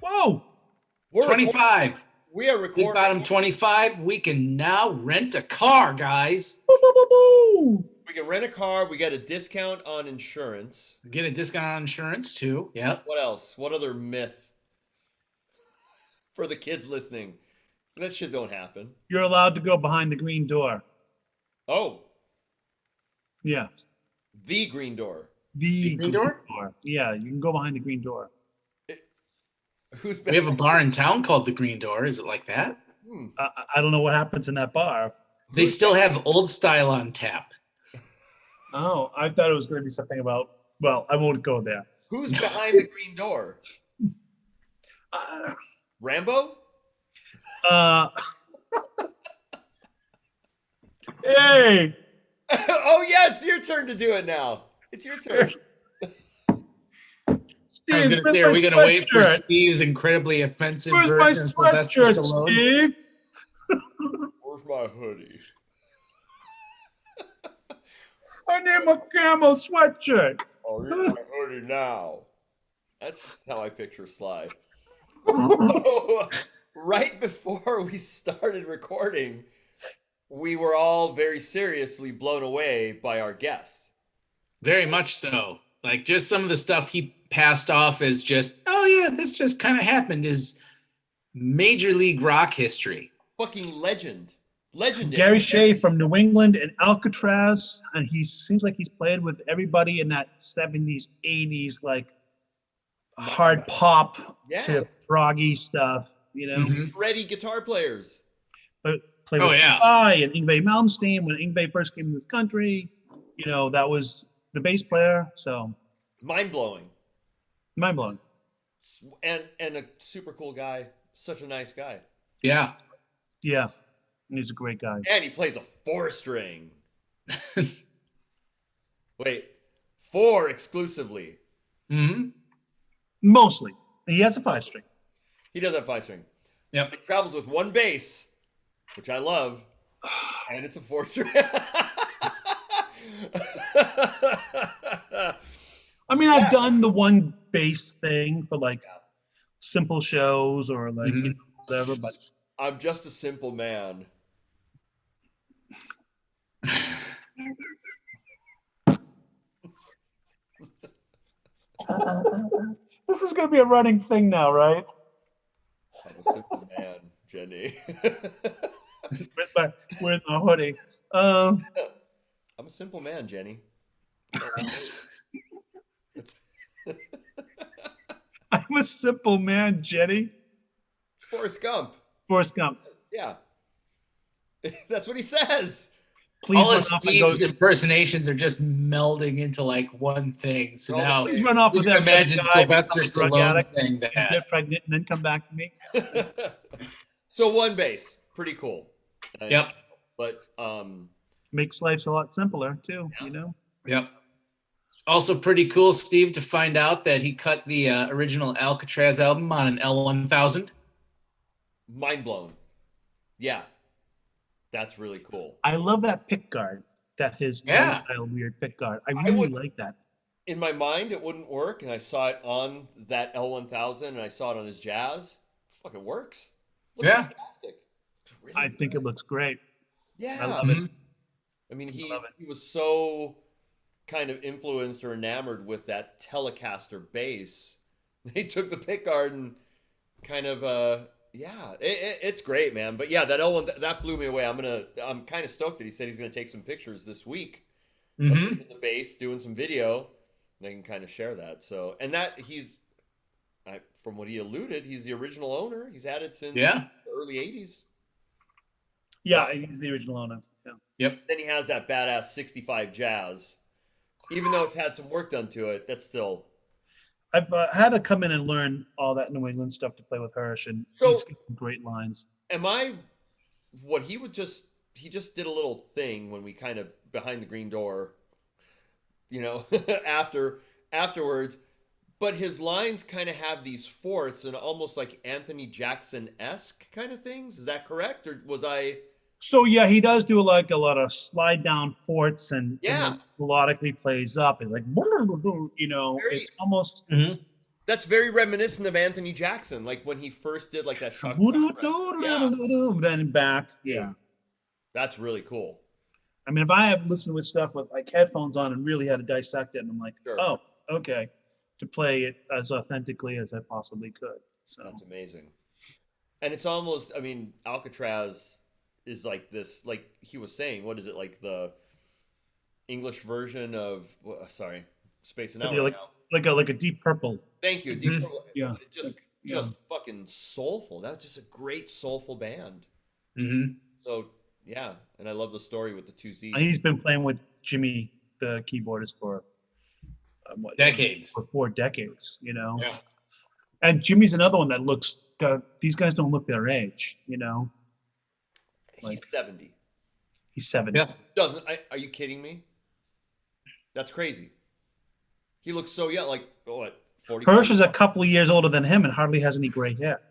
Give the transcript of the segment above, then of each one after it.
Whoa! We're 25. We are Big recording. bottom 25. We can now rent a car, guys. Boo, boo, boo, boo. We can rent a car. We get a discount on insurance. Get a discount on insurance too. Yep. What else? What other myth for the kids listening? That shit don't happen. You're allowed to go behind the green door. Oh, Yeah. the green door. The green door? Yeah, you can go behind the green door. Who's We have a bar in town called the Green Door. Is it like that? I don't know what happens in that bar. They still have old style on tap. Oh, I thought it was going to be something about, well, I won't go there. Who's behind the green door? Uh, Rambo? Hey! Oh yeah, it's your turn to do it now. It's your turn. I was Steve, going to say, are we going to wait for sweatshirt? Steve's incredibly offensive Where's my version of Sylvester sweatshirt, Stallone? Steve? Where's my hoodie? I need my camo sweatshirt. Oh, you're my hoodie now. That's how I picture Sly. Right before we started recording, we were all very seriously blown away by our guest. Very much so. Like, just some of the stuff he passed off as just, oh yeah, this just kind of happened, is Major League Rock history. Fucking legend. Legendary. Gary Shea from New England and Alcatraz, and he seems like he's played with everybody in that 70s, 80s, like hard pop Yeah. to froggy stuff, you know? Mhm. Ready guitar players. But played Oh, with yeah. Shea and Yngwie Malmsteen when Yngwie first came to this country. You know, that was the bass player. So Mind blowing. mind blowing. And a super cool guy. Such a nice guy. Yeah. Yeah, he's a great guy. And he plays a 4-string. Wait, 4 exclusively. Hmm. Mostly, he has a 5-string. He does have 5-string. Yep. He travels with one bass, which I love, and it's a 4-string. I mean, I've done the one bass thing for like simple shows or like you know, whatever, but I'm just a simple man. this is gonna be a running thing now, right? I'm a simple man, Jenny. With my hoodie. I'm a simple man, Jenny. It's I'm a simple man, Jenny. Forrest Gump. Forrest Gump. Yeah. That's what he says. Please All run of off and Steve's go. impersonations are just melding into like one thing. So All the now same. Please run off you with can that imagine guy, Sylvester become a drug Stallone addict, saying and that. get pregnant and then come back to me. So one bass, pretty cool. Yep. But Makes life a lot simpler too, you know. Yep. Also pretty cool, Steve, to find out that he cut the original Alcatraz album on an L1000. mind blown. Yeah. That's really cool. I love that pick guard. That his Yeah. style weird pick guard. I I really would- like that. In my mind, it wouldn't work, and I saw it on that L1000, and I saw it on his Jazz. Fucking works. Looks Yeah. fantastic. Looks really I think it looks great. Yeah. I love it. Mhm. I mean, he Love it. he was so kind of influenced or enamored with that Telecaster bass. They took the pickguard and kind of it's great, man. But yeah, that L1 that blew me away. I'm kind of stoked that he said he's gonna take some pictures this week of Mhm. him in the bass doing some video. And I can kind of share that. So and that from what he alluded, he's the original owner. He's had it since Yeah. the early '80s. Yeah, he's the original owner. Yeah. Yep. Then he has that badass 65 Jazz. Even though it's had some work done to it, that's still. I've had to come in and learn all that New England stuff to play with Hirsch, and So- he's got some great lines. Am I what he just did a little thing when we kind of behind the green door, you know, afterwards, but his lines kind of have these fourths and almost like Anthony Jackson-esque kind of things. Is that correct? Or was I So yeah, he does do like a lot of slide down forts and Yeah. melodically plays up and like Very. it's almost Mhm. That's very reminiscent of Anthony Jackson, like when he first did like that shock track. Yeah, then back. dude, Yeah. that's really cool. I mean, if I have listened with stuff with like headphones on and really had to dissect it, and I'm like, Sure. oh, okay, to play it as authentically as I possibly could. So That's amazing. And it's almost, I mean, Alcatraz is like this, like he was saying, what is it, like the English version of, sorry, spacing out Maybe right like now. like a Deep Purple. Thank you, Deep Mhm. Purple. Yeah. But it just, Like, yeah. fucking soulful. That's just a great soulful band. Mhm. So yeah, and I love the story with the two Z's. And he's been playing with Jimmy, the keyboardist, for Decades. for 4 decades. Yeah. And Jimmy's another one that looks. These guys don't look their age. He's 70. He's 70. Yeah. Are you kidding me? That's crazy. He looks so young, like what, 40? Hirsch is a couple of years older than him and hardly has any gray hair.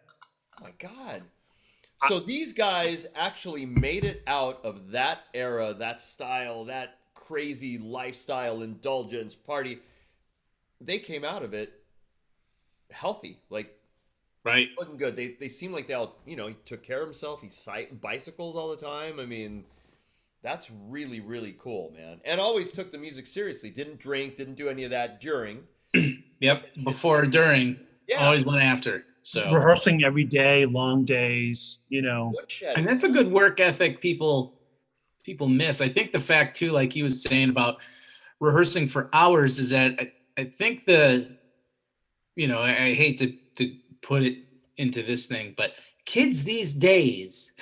Oh my God. So these guys actually made it out of that era, that style, that crazy lifestyle, indulgence, party. They came out of it healthy, like Right. looking good. They seem like they all, he took care of himself. He bicycles all the time. I mean, that's really, really cool, man. And always took the music seriously. Didn't drink, didn't do any of that during. Yep. Before, during, Yeah. always went after. So, Rehearsing every day, long days. Woodshed. and that's a good work ethic people miss. I think the fact too, like he was saying about rehearsing for hours, is that I think I hate to put it into this thing, but kids these days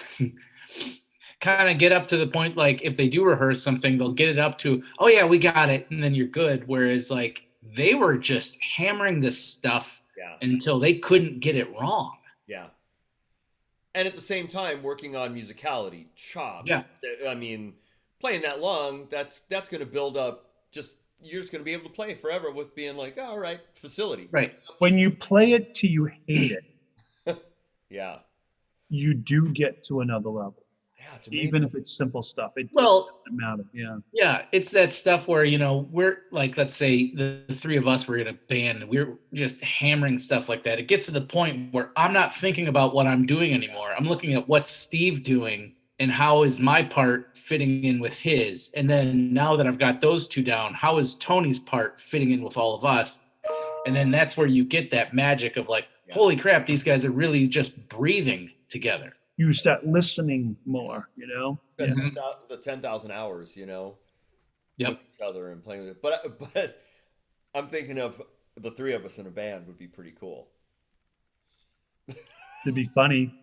kind of get up to the point, like if they do rehearse something, they'll get it up to, oh yeah, we got it, and then you're good. Whereas like they were just hammering this stuff Yeah. until they couldn't get it wrong. Yeah. And at the same time, working on musicality, chops. Yeah. I mean, playing that long, that's going to build up. You're just going to be able to play forever with being like, all right, facility. Right. When you play it till you hate it, Yeah. you do get to another level. Yeah, it's amazing. Even if it's simple stuff, it Well, doesn't matter. Yeah. yeah, it's that stuff where, we're like, let's say the three of us were in a band and we're just hammering stuff like that. It gets to the point where I'm not thinking about what I'm doing anymore. I'm looking at what's Steve doing and how is my part fitting in with his. And then now that I've got those two down, how is Tony's part fitting in with all of us? And then that's where you get that magic of like, holy crap, these guys are really just breathing together. You start listening more, The 10,000 hours, Yep. with each other and playing with it. But I'm thinking of the three of us in a band would be pretty cool. It'd be funny.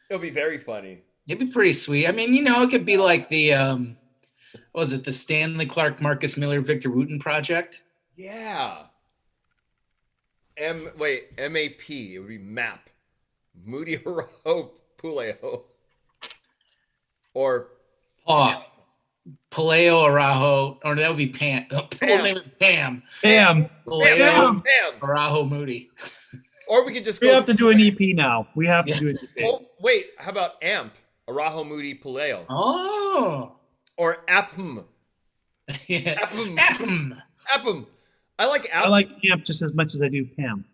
It'll be very funny. It'd be pretty sweet. I mean, it could be like the, what was it, the Stanley Clark, Marcus Miller, Victor Wooten project? Yeah. MAP. It would be MAP. Moody Araho Puleo. Or Oh, Paleo Arajo, or that would be Pam. Full name is Pam. Bam. Paleo Bam. Arajo Moody. Or we could just We go. have to do an EP now. We have to Yeah. do an EP. Oh, wait. How about AMP? Araho Moody Puleo. Oh. Or APM. Yeah. Apum. Apum. APM. I like APM. I like Amp just as much as I do Pam.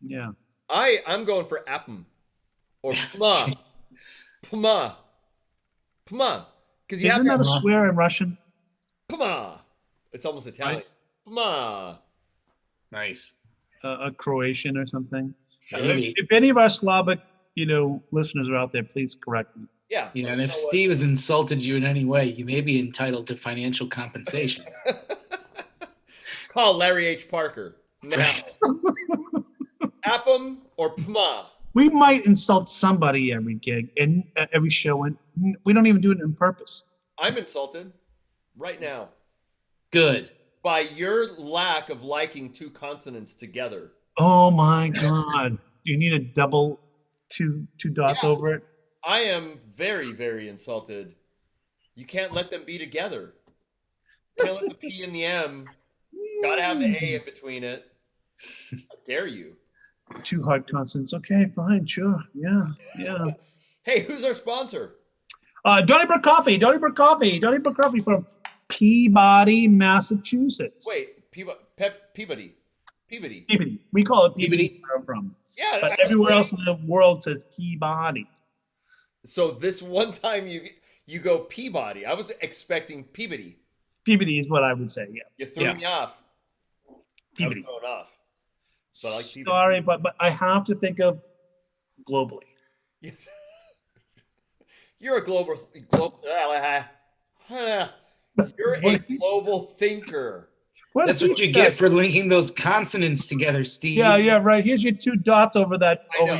Yeah. I'm going for APM. Or PMA. PMA. PMA. Because you Isn't have that to a swear in Russian? PMA. It's almost Italian. PMA. Nice. A Croatian or something? Maybe. If any of our Slavic, listeners are out there, please correct me. Yeah. Yeah, and if Steve has insulted you in any way, you may be entitled to financial compensation. Call Larry H. Parker now. APM or PMA. We might insult somebody every gig and every show, and we don't even do it on purpose. I'm insulted right now Good. by your lack of liking two consonants together. Oh my God! You need a double two dots Yeah. over it. I am very, very insulted. You can't let them be together. Can't let the P and the M. Gotta have the A in between it. How dare you? Two hard consonants. Okay, fine, sure. Yeah. Hey, who's our sponsor? Donnybrook Coffee from Peabody, Massachusetts. Wait, Peabody. Peabody. We call it Peabody. Where I'm from. Yeah, but everywhere else in the world says Peabody. So this one time you go Peabody. I was expecting Peabody. Peabody is what I would say. Yeah. You threw me off. Peabody. I was thrown off. But I like Peabody. Sorry, but I have to think of globally. Yes. You're a global. You're a global thinker. That's what you get for linking those consonants together, Steve. Yeah, right. Here's your 2 dots over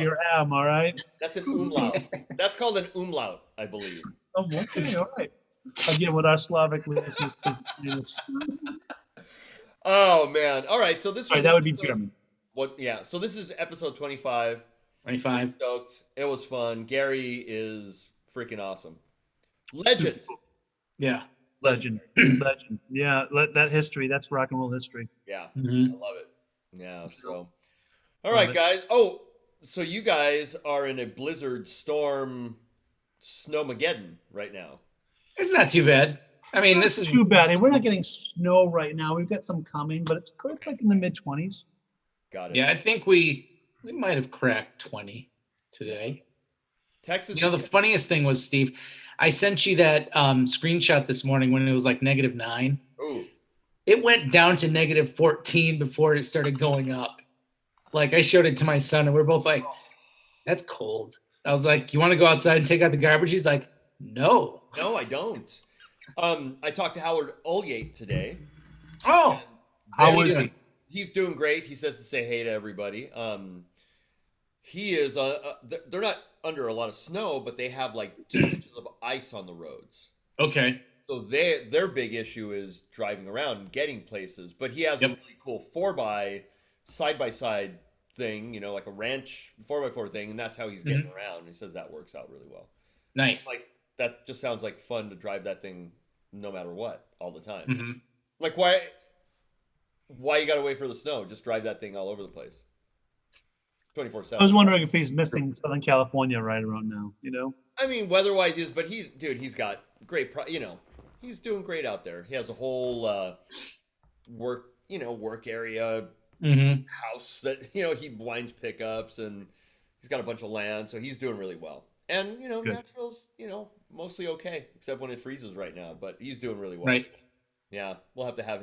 your M, all right? That's an umlaut. That's called an umlaut, I believe. Oh, okay, all right. Again, with our Slavic listeners. Oh, man. All right, so this was... that would be German. Yeah, so this is episode 25. 25. I'm stoked. It was fun. Gary is freaking awesome. Legend. Yeah. Legend. Yeah, that history. That's rock and roll history. Yeah, Mm-hmm. I love it. Yeah, so. All right, guys. Oh, so you guys are in a blizzard storm snowmageddon right now. It's not too bad. I mean, this is too bad. And we're not getting snow right now. We've got some coming, but it's like in the mid-20s. Got it. Yeah, I think we might have cracked 20 today. Texas. The funniest thing was, Steve, I sent you that screenshot this morning when it was like -9. Ooh. It went down to -14 before it started going up. Like, I showed it to my son, and we're both like, that's cold. I was like, you want to go outside and take out the garbage? He's like, no. No, I don't. I talked to Howard Olyate today. Oh, how is he? He's doing great. He says to say hey to everybody. He is. They're not under a lot of snow, but they have like 2 inches of ice on the roads. Okay. So their big issue is driving around and getting places. But he has a really cool 4x side-by-side thing, like a ranch 4x4 thing, and that's how he's getting around. He says that works out really well. Nice. Like, that just sounds like fun to drive that thing no matter what all the time. Mm-hmm. Like, why you gotta wait for the snow? Just drive that thing all over the place. 24/7. I was wondering if he's missing Southern California right around now, I mean, weather-wise, but he's got great, he's doing great out there. He has a whole work area, house that, he winds pickups, and he's got a bunch of land, so he's doing really well. And, Nashville's, mostly okay, except when it freezes right now, but he's doing really well. Right. Yeah, we'll have to have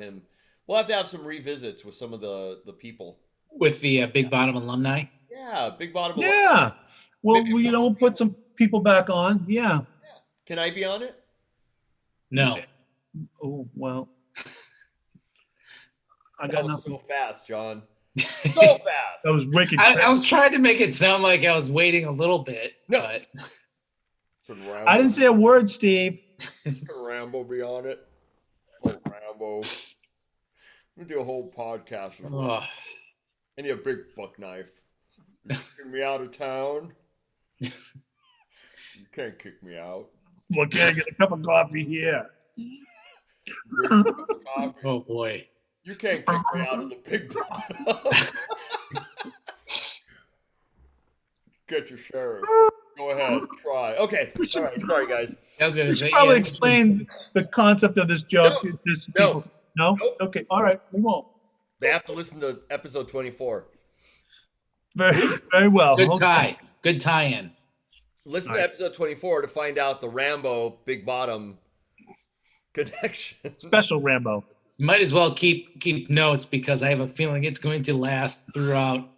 some revisits with some of the people. With the Big Bottom alumni? Yeah, Big Bottom. Yeah. Well, we'll put some people back on. Yeah. Can I be on it? No. Oh, well. I That got was nothing. so fast, John. So fast. That was wicked. I was trying to make it sound like I was waiting a little bit. No. But I didn't say a word, Steve. Can Rambo be on it? Oh, Rambo. We do a whole podcast. And you have a big buck knife. You kick me out of town. You can't kick me out. Well, can I get a cup of coffee here? Coffee. Oh boy. You can't kick me out of the Big Bottom. Get your sheriff. Go ahead, try. Okay. All right. Sorry, guys. I was going to say. Probably explain the concept of this joke. No. No? Nope. Okay. All right. We won't. They have to listen to episode 24. Very, very well. Good Okay. Good tie-in. Listen to episode 24 to find out the Rambo Big Bottom connection. Special Rambo. Might as well keep notes because I have a feeling it's going to last throughout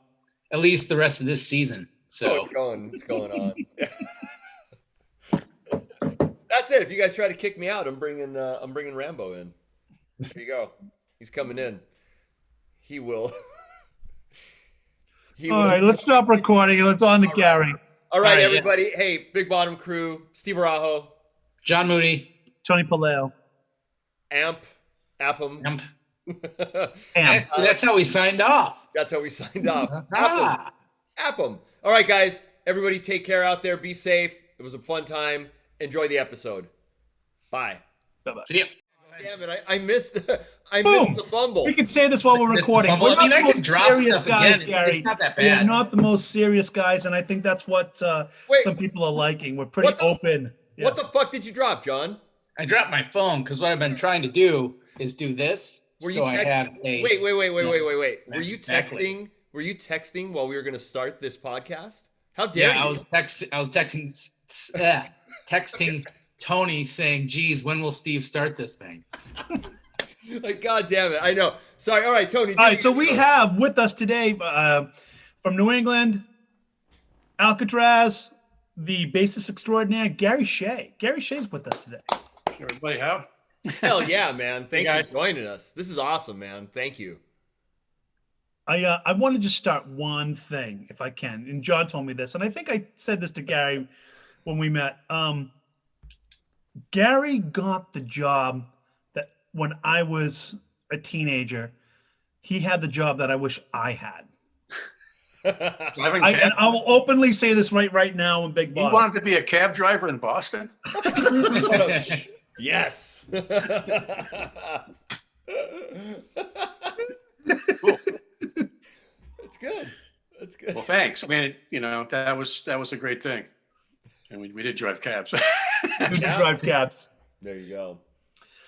at least the rest of this season. So it's going on. That's it. If you guys try to kick me out, I'm bringing Rambo in. There you go. He's coming in. He will. All right, let's stop recording and let's on to Gary. All right, everybody. Yeah. Hey, Big Bottom crew, Steve Arajo, John Moody, Tony Paleo, Appam. That's how we signed off. That's how we signed off. Appam. All right, guys. Everybody take care out there. Be safe. It was a fun time. Enjoy the episode. Bye. Bye-bye. See ya. Damn it! I missed the fumble. We can say this while we're recording. We're not the most serious guys, Gary. It's not that bad. We're not the most serious guys, and I think that's what some people are liking. We're pretty open. What the fuck did you drop, John? I dropped my phone because what I've been trying to do is do this. Were you so I have texting? a Wait. Were that's you exactly. texting? Were you texting while we were going to start this podcast? How dare you? I was texting Tony saying, "Geez, when will Steve start this thing?" Like, God damn it! I know. Sorry. All right, Tony. All right, so we have with us today from New England, Alcatraz, the bassist extraordinaire, Gary Shea. Gary Shea's with us today. Everybody how? Hell yeah, man! Thanks Hey, for joining us. This is awesome, man. Thank you. I want to just start one thing, if I can. And John told me this, and I think I said this to Gary when we met. Gary got the job that when I was a teenager, he had the job that I wish I had. Driving And cab? I will openly say this right now in Big You Bob. wanted to be a cab driver in Boston? Yes. Cool. It's good. That's good. Well, thanks. I mean, that was a great thing, and we did drive cabs. You drive cabs. There you go.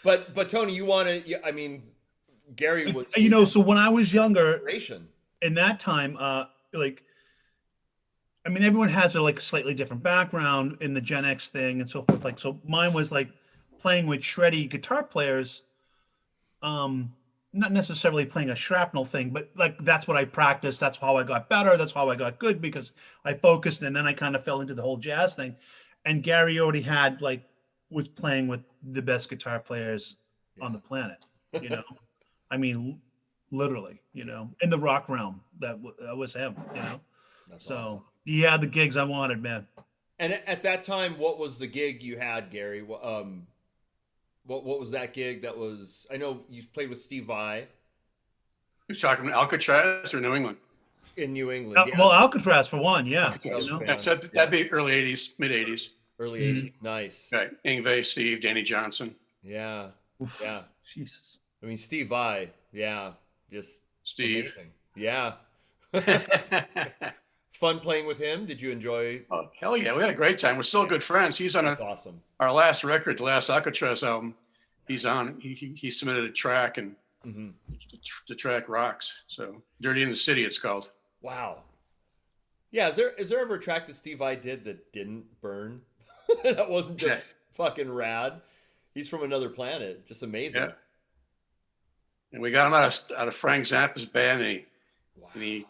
But Tony, you want to? I mean, Gary was. So when I was younger, Inspiration. in that time, everyone has their like slightly different background in the Gen X thing and so forth. Like, so mine was like playing with shreddy guitar players, not necessarily playing a shrapnel thing, but like that's what I practiced. That's how I got better. That's how I got good because I focused, and then I kind of fell into the whole jazz thing. And Gary already was playing with the best guitar players on the planet. I mean, literally, in the rock realm, that was him. That's So awesome. he had the gigs I wanted, man. And at that time, what was the gig you had, Gary? What was that gig? That was, I know you played with Steve Vai You're talking Alcatraz or New England? in New England. Well, Alcatraz for one, yeah. was you know? fantastic. That'd be early '80s, mid '80s. Early '80s. Nice. Right. Ingve, Steve, Danny Johnson, Yeah. Oof, Yeah. Jesus. I mean, Steve Vai. Yeah. Just Steve. amazing. Yeah. Fun playing with him. Did you enjoy? Oh, hell yeah, we had a great time. We're still good friends. He's on That's awesome. our last record, the last Alcatraz album. He's on. He submitted a track, and Hmm. the track rocks. So "Dirty in the City" it's called. Wow. Yeah. Is there ever a track that Steve Vai did that didn't burn? That wasn't just Yeah. fucking rad. He's from another planet. Just amazing. Yeah. And we got him out of Frank Zappa's band, and Wow. he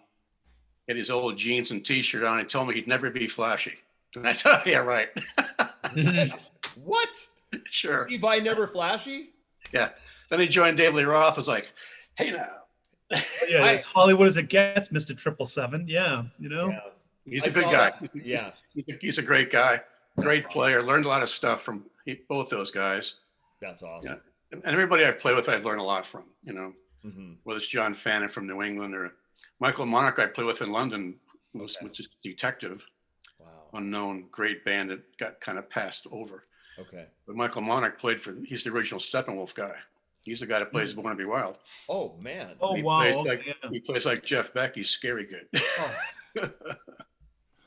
had his old jeans and T-shirt on. He told me he'd never be flashy. And I said, "Yeah, right." What? Sure. Steve Vai never flashy? Yeah. Then he joined David Lee Roth. Was like, "Hey now." Yeah, as Hollywood as it gets, Mr. 777. Yeah, Yeah. He's I a good saw guy. that. Yeah. He's a great guy, great player. Learned a lot of stuff from both those guys. That's awesome. And everybody I've played with, I've learned a lot from. Hmm. Whether it's John Fannin from New England or Michael Monarch I played with in London, which is Detective, Wow. unknown, great band that got kind of passed over. Okay. But Michael Monarch he's the original Steppenwolf guy. He's the guy that plays Born to Be Wild. Oh man. Oh, He wow. plays Okay, like, yeah. he plays like Jeff Beck. He's scary good. Oh.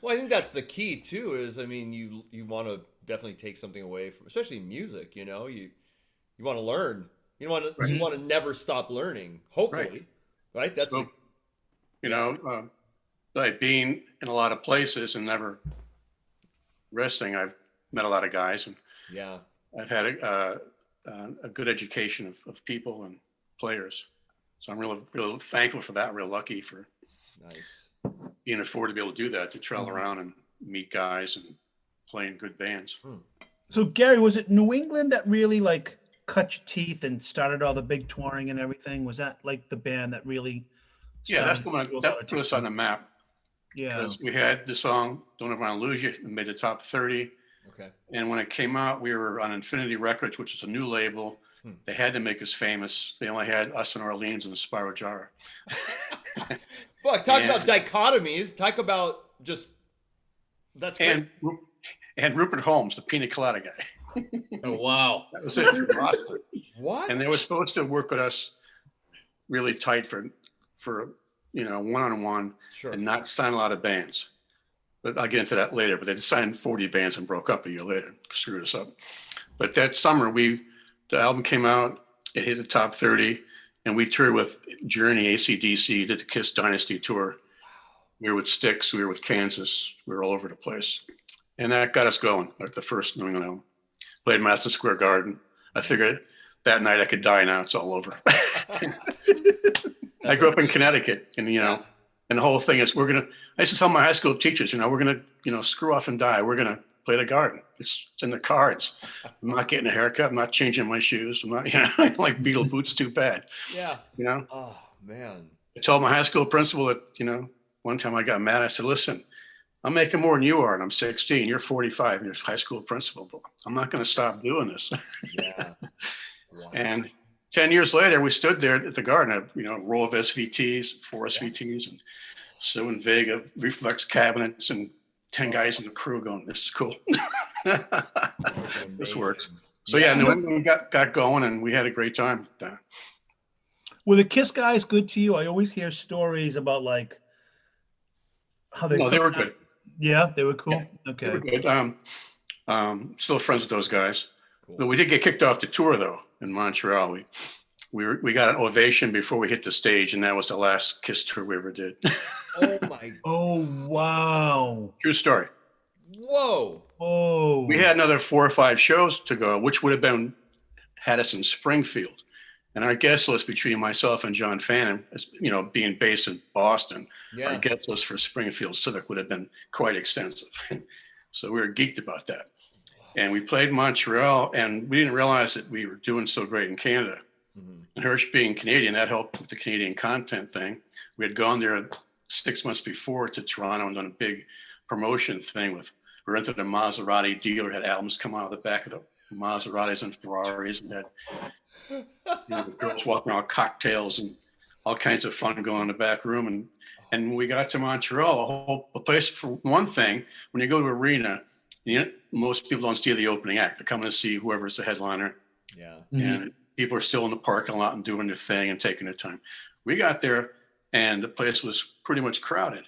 Well, I think that's the key too. Is I mean, you want to definitely take something away from, especially music. You want to learn. You want to never stop learning. Hopefully, right? That's So, like being in a lot of places and never resting, I've met a lot of guys, and yeah. I've had a good education of people and players. So I'm real thankful for that. Real lucky for Nice. being afforded to be able to do that, to travel around and meet guys and play in good bands. So Gary, was it New England that really like cut your teeth and started all the big touring and everything? Was that like the band that really? Yeah, that's started the one to do a lot that of put us on the map. Yeah. Because we had the song "Don't Ever Want to Lose You," it made the top 30. Okay. And when it came out, we were on Infinity Records, which is a new label. They had to make us famous. They only had us in Orleans and the Spiral Jar. Fuck. Talk about dichotomies. Talk about just. That's crazy. And Rupert Holmes, the Pina Colada guy. Oh wow. That was it from Boston. What? And they were supposed to work with us really tight for one-on-one Sure. and not sign a lot of bands. but I'll get into that later. But they signed 40 bands and broke up a year later, screwed us up. But that summer, the album came out, it hit the top 30, and we toured with Journey, AC/DC, did the Kiss Dynasty tour. We were with Styx, we were with Kansas, we were all over the place. And that got us going, like the first New England album. Played Madison Square Garden. I figured that night I could die now, it's all over. I grew up in Connecticut, and and the whole thing is I used to tell my high school teachers, we're gonna, screw off and die. We're gonna play the Garden. It's in the cards. I'm not getting a haircut. I'm not changing my shoes. I'm not, like Beatle boots too bad. Yeah. Oh man. I told my high school principal that, one time I got mad. I said, listen, I'm making more than you are, and I'm 16. You're 45, and you're high school principal. But I'm not going to stop doing this. Yeah. Wow. And 10 years later, we stood there at the Garden, a row of SVTs, 4 SVTs, and Sue and Vega reflex cabinets, and 10 guys in the crew going, this is cool. This works. So New England got going, and we had a great time with that. Were the Kiss guys good to you? I always hear stories about like how they. No, they were good. Yeah, they were cool. Yeah, okay. They were good. Still friends with those guys. Cool. But we did get kicked off the tour though in Montreal. We got an ovation before we hit the stage, and that was the last Kiss tour we ever did. Oh my! Oh wow! True story. Whoa! Oh. We had another 4 or 5 shows to go, which would have had us in Springfield, and our guest list between myself and John Fannin, being based in Boston, our guest list for Springfield Civic would have been quite extensive. So we were geeked about that, and we played Montreal, and we didn't realize that we were doing so great in Canada. Mm-hmm. And Hirsch being Canadian, that helped with the Canadian content thing. We had gone there 6 months before to Toronto and done a big promotion thing we rented a Maserati dealer, had albums come out of the back of the Maseratis and Ferraris, and had the girls walking around cocktails and all kinds of fun going in the back room. And when we got to Montreal, the place, for one thing, when you go to an arena, most people don't see the opening act. They're coming to see whoever's the headliner. Yeah. And people are still in the parking lot and doing their thing and taking their time. We got there, and the place was pretty much crowded.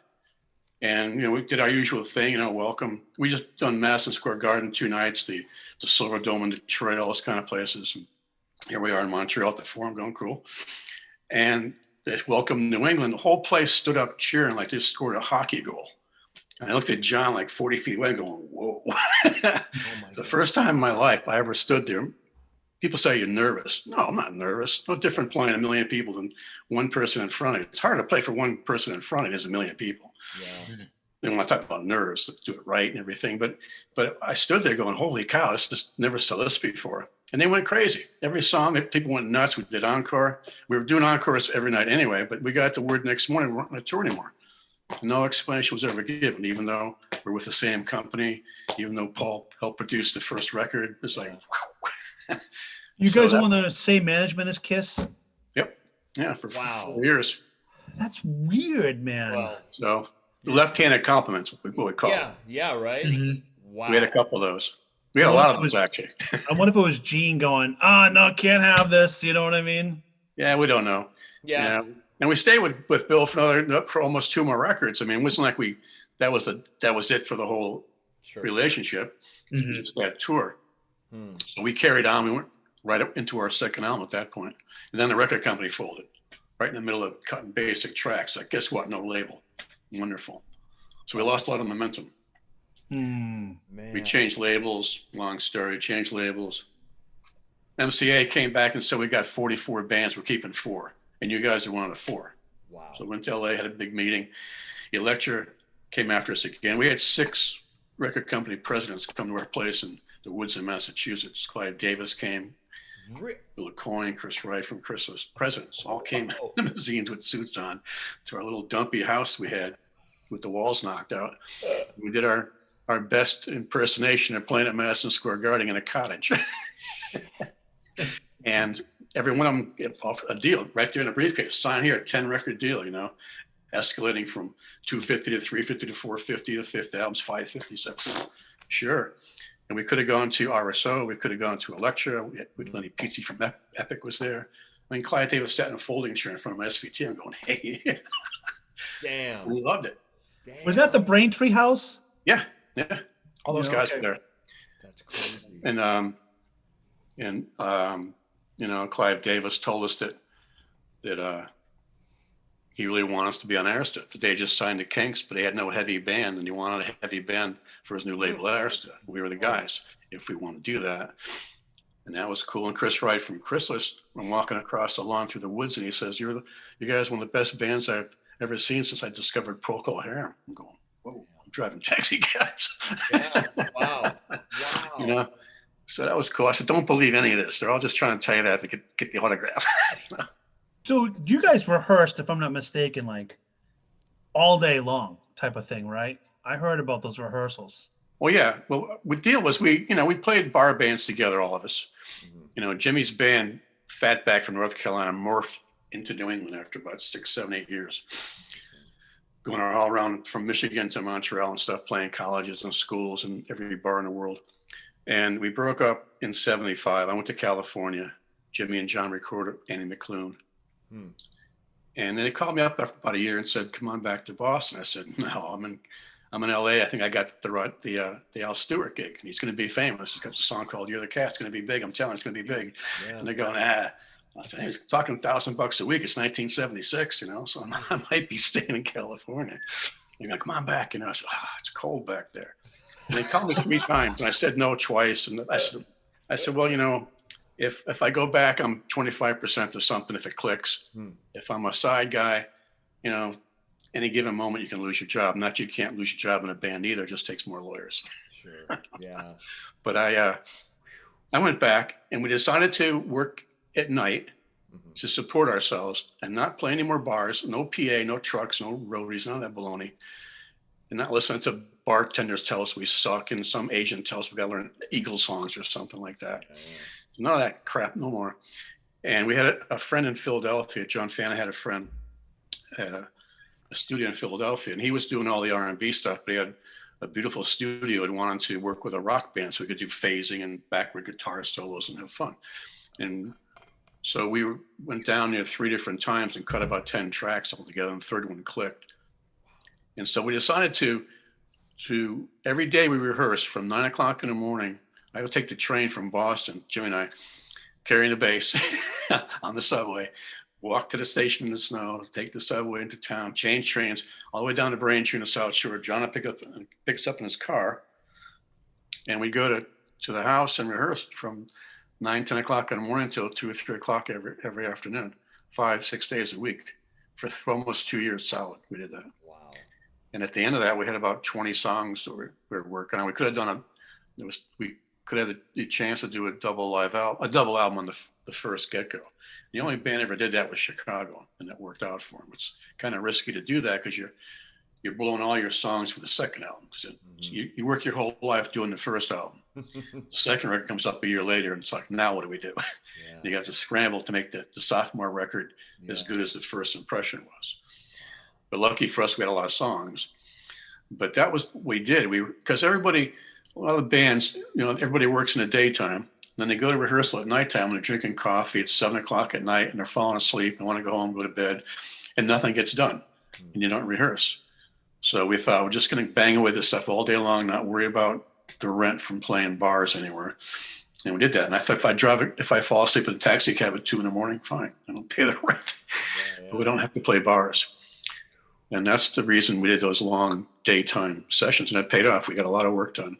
And, we did our usual thing, welcome. We just done Madison Square Garden 2 nights, the Silver Dome in Detroit, all those kind of places. And here we are in Montreal at the Forum going, cool. And they welcomed New England. The whole place stood up cheering like they scored a hockey goal. And I looked at John like 40 feet away going, whoa. The first time in my life I ever stood there. People say you're nervous. No, I'm not nervous. No different playing 1 million people than one person in front of you. It's hard to play for one person in front of you as 1 million people. Yeah. They want to talk about nerves, to do it right and everything. But I stood there going, holy cow, this just never saw this before. And they went crazy. Every song, people went nuts. We did encore. We were doing encores every night anyway, but we got the word next morning we weren't on a tour anymore. No explanation was ever given, even though we're with the same company, even though Paul helped produce the first record. It was like, You guys are on the same management as Kiss? Yep. Yeah, for 4 years. That's weird, man. Well, So left-handed compliments, what we call it. Yeah, right? Mhm. Wow. We had a couple of those. We had a lot of those, actually. I wonder if it was Gene going, no, can't have this. You know what I mean? Yeah, we don't know. Yeah. And we stayed with Bill for almost 2 more records. I mean, it wasn't like that was it for the whole relationship. It was just that tour. So we carried on. We went right up into our second album at that point. And then the record company folded right in the middle of cutting basic tracks. Like, guess what? No label. Wonderful. So we lost a lot of momentum. Man. We changed labels. Long story. Changed labels. MCA came back and said, we got 44 bands. We're keeping 4. And you guys are one of the 4. Wow. So we went to LA, had a big meeting. Electra came after us again. We had 6 record company presidents come to our place in the woods in Massachusetts. Clive Davis came. Bill Coyne, Chris Wright from Christmas. Presidents all came in limousines with suits on to our little dumpy house we had with the walls knocked out. We did our best impersonation of playing at Madison Square Garden in a cottage. And every one of them get off a deal right there in a briefcase. Sign here, 10 record deal, escalating from 250 to 350 to 450 to 5th albums, 550. So sure. And we could have gone to RSO. We could have gone to Electra. Lenny Pizzi from Epic was there. I mean, Clive Davis sat in a folding chair in front of my SVT. I'm going, hey. Damn. We loved it. Damn. Was that the Braintree house? Yeah, all those Yeah, guys okay. were there. That's crazy. And you know, Clive Davis told us that he really wanted us to be on Arista. They just signed the Kinks, but they had no heavy band, and he wanted a heavy band for his new label, Arista. We were the guys if we want to do that. And that was cool. And Chris Wright from Chrysalis, I'm walking across the lawn through the woods, and he says, you guys one of the best bands I've ever seen since I discovered Procol Harum. I'm going, whoa, I'm driving taxi cabs. Yeah. Wow. You know, so that was cool. I said, don't believe any of this. They're all just trying to tell you that to get the autograph. You know? So you guys rehearsed, if I'm not mistaken, like all day long type of thing, right? I heard about those rehearsals. Well, yeah. Well, the deal was we played bar bands together, all of us. You know, Jimmy's band, Fatback from North Carolina, morphed into New England after about 6, 7, 8 years. Going all around from Michigan to Montreal and stuff, playing colleges and schools and every bar in the world. And we broke up in 75. I went to California. Jimmy and John recorded Annie McClune. And then they called me up after about a year and said, come on back to Boston. I said, no, I'm in LA. I think I got the Al Stewart gig. And he's going to be famous. He's got a song called You're the Cat. It's going to be big. I'm telling you, it's going to be big. Yeah. And they're going, I said, hey, he's talking $1,000 a week. It's 1976, you know, so I might be staying in California. They're going, come on back. You know, I said, it's cold back there. And they called me 3 times, and I said no twice. And I said, well, you know, if I go back, I'm 25% of something if it clicks. If I'm a side guy, you know, any given moment you can lose your job. Not you can't lose your job in a band either. It just takes more lawyers. Sure. Yeah. But I went back, and we decided to work at night to support ourselves and not play any more bars, no PA, no trucks, no roadies, none of that baloney, and not listen to bartenders tell us we suck and some agent tell us we got to learn Eagles songs or something like that. None of that crap, no more. And we had a friend in Philadelphia. John Fana had a friend at a studio in Philadelphia, and he was doing all the R&B stuff, but he had a beautiful studio and wanted to work with a rock band so we could do phasing and backward guitar solos and have fun. And so we went down there 3 different times and cut about 10 tracks all together, and the third one clicked. And so we decided to every day we rehearsed from 9 o'clock in the morning. I would take the train from Boston, Jimmy and I, carrying the bass on the subway, walk to the station in the snow, take the subway into town, change trains all the way down to Braintree in the South Shore. John would pick us up in his car, and we go to the house and rehearse from 9, 10 o'clock in the morning until 2 or 3 o'clock every afternoon, 5, 6 days a week for almost 2 years solid. We did that. Wow. And at the end of that, we had about 20 songs that we were working on. We could have done we could have the chance to do a double album on the first get-go. The only band ever did that was Chicago, and that worked out for them. It's kind of risky to do that because you're blowing all your songs for the second album. So you work your whole life doing the first album. The second record comes up a year later, and it's like, now what do we do? Yeah. You have to scramble to make the sophomore record as good as the first impression was. But lucky for us, we had a lot of songs. But that was what we did. Because a lot of bands, you know, everybody works in the daytime. Then they go to rehearsal at nighttime when they're drinking coffee at 7 o'clock at night and they're falling asleep and want to go home, go to bed, and nothing gets done. And you don't rehearse. So we thought we're just going to bang away this stuff all day long, not worry about the rent from playing bars anywhere. And we did that. And if I fall asleep in a taxi cab at 2 a.m, fine. I don't pay the rent. But we don't have to play bars. And that's the reason we did those long daytime sessions. And it paid off. We got a lot of work done.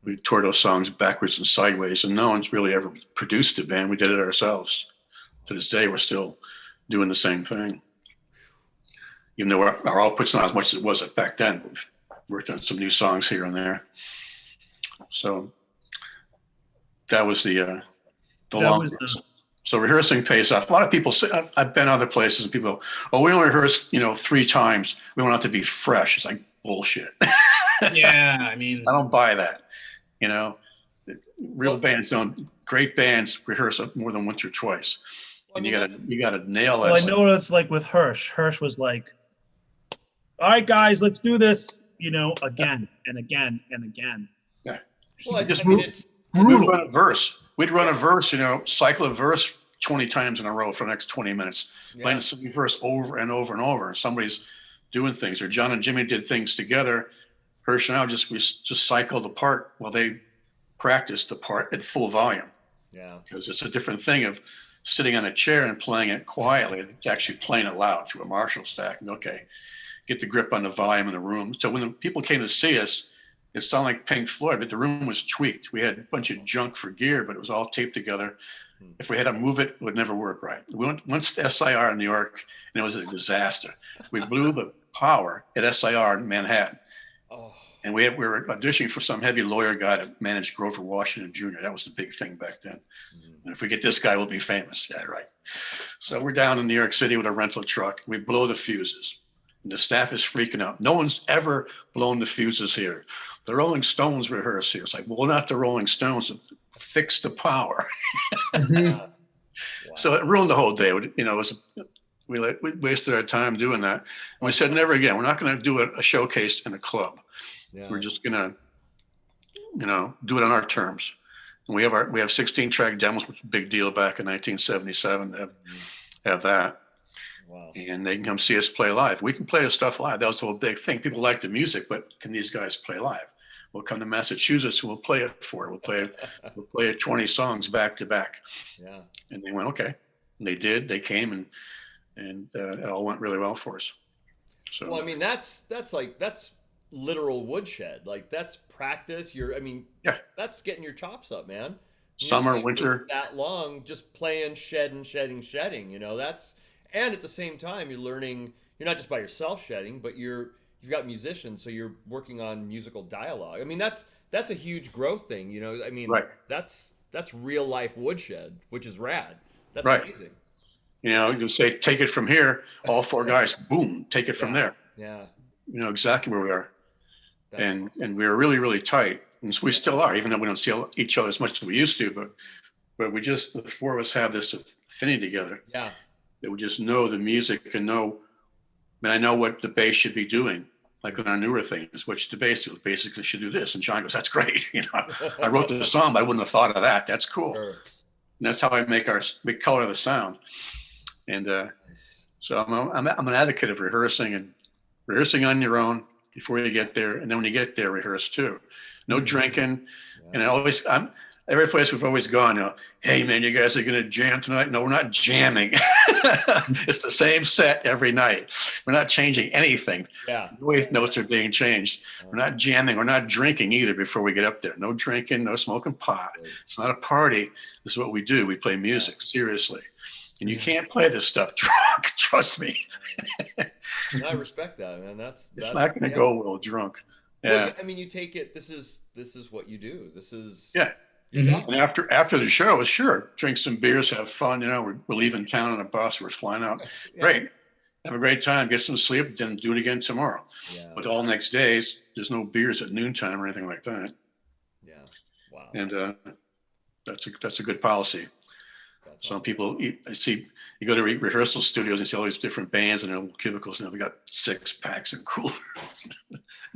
We tore those songs backwards and sideways, and no one's really ever produced a band. We did it ourselves. To this day, we're still doing the same thing. Even though our output's not as much as it was back then, we've worked on some new songs here and there. So that was the long. So rehearsing pays off. A lot of people say, I've been other places, and people, we only rehearse, 3 times. We want it to be fresh. It's like bullshit. Yeah, I mean, I don't buy that. Great bands rehearse more than once or twice. And you gotta nail that. Well, I noticed like with Hirsch was like, all right, guys, let's do this, again and again and again. Yeah. Well, it's brutal. We'd run a verse, cycle a verse 20 times in a row for the next 20 minutes, playing the same verse over and over and over. And somebody's doing things, or John and Jimmy did things together. personnel we just cycled the part while they practiced the part at full volume. Yeah. Because it's a different thing of sitting on a chair and playing it quietly. It's actually playing it loud through a Marshall stack. And okay, get the grip on the volume in the room. So when the people came to see us, it sounded like Pink Floyd, but the room was tweaked. We had a bunch of junk for gear, but it was all taped together. If we had to move it, it would never work right. We went once to SIR in New York, and it was a disaster. We blew the power at SIR in Manhattan. Oh. And we were auditioning for some heavy lawyer guy to manage Grover Washington Jr. That was the big thing back then. And if we get this guy, we'll be famous. Yeah, right. So we're down in New York City with a rental truck. We blow the fuses. And the staff is freaking out. No one's ever blown the fuses here. The Rolling Stones rehearse here. It's like, well, not the Rolling Stones. Fix the power. Wow. So it ruined the whole day. You know, we wasted our time doing that. And we said, never again. We're not going to do a showcase in a club. Yeah. We're just going to, you know, do it on our terms. And we have 16 track demos, which was a big deal back in 1977 to have that. Wow. And they can come see us play live. We can play the stuff live. That was the whole big thing. People like the music, but can these guys play live? We'll come to Massachusetts and we'll play it for it. We'll play it 20 songs back to back. Yeah. And they went, okay. And they did. They came and it all went really well for us. So Well, I mean, that's literal woodshed. Like that's practice. Yeah. That's getting your chops up, man. Summer, You're winter. that long, just playing, shedding. You know, and at the same time, you're learning. You're not just by yourself shedding, but you've got musicians, so you're working on musical dialogue. I mean, that's a huge growth thing. You know, I mean, Right. that's real life woodshed, which is rad. That's Right. amazing. You know, you say, take it from here. All four guys, boom, take it from there. Yeah. You know exactly where we are. That's And awesome. and we were really, really tight. And so we still are, even though we don't see each other as much as we used to. But we just, the four of us have this affinity together. Yeah. That we just know the music and I know what the bass should be doing. Like on our newer things, which the bass do, basically should do this. And John goes, that's great. You know, I wrote the song, but I wouldn't have thought of that. That's cool. Sure. And that's how I make color the sound. And Nice. so I'm an advocate of rehearsing on your own before you get there. And then when you get there, rehearse too. No drinking. Yeah. And every place we've always gone, you know, hey man, you guys are going to jam tonight? No, we're not jamming. It's the same set every night. We're not changing anything. Yeah. The way notes are being changed. We're not jamming. We're not drinking either before we get up there. No drinking, no smoking pot. It's not a party. This is what we do. We play music, seriously. And you can't play this stuff drunk. Trust me. And I respect that, man. That's It's not going to go well drunk. Well, Yeah. I mean, you take it. This is what you do. This is Yeah. Mhm. And after the show, sure, drink some beers, have fun. You know, we're leaving town on a bus. We're flying out. Yeah. Great. Have a great time. Get some sleep. Then do it again tomorrow. Yeah. But all next days, there's no beers at noontime or anything like that. Yeah. Wow. And that's a good policy. That's Some awesome. people, I see, you go to rehearsal studios and see all these different bands and their little cubicles. Now we got 6-packs and coolers,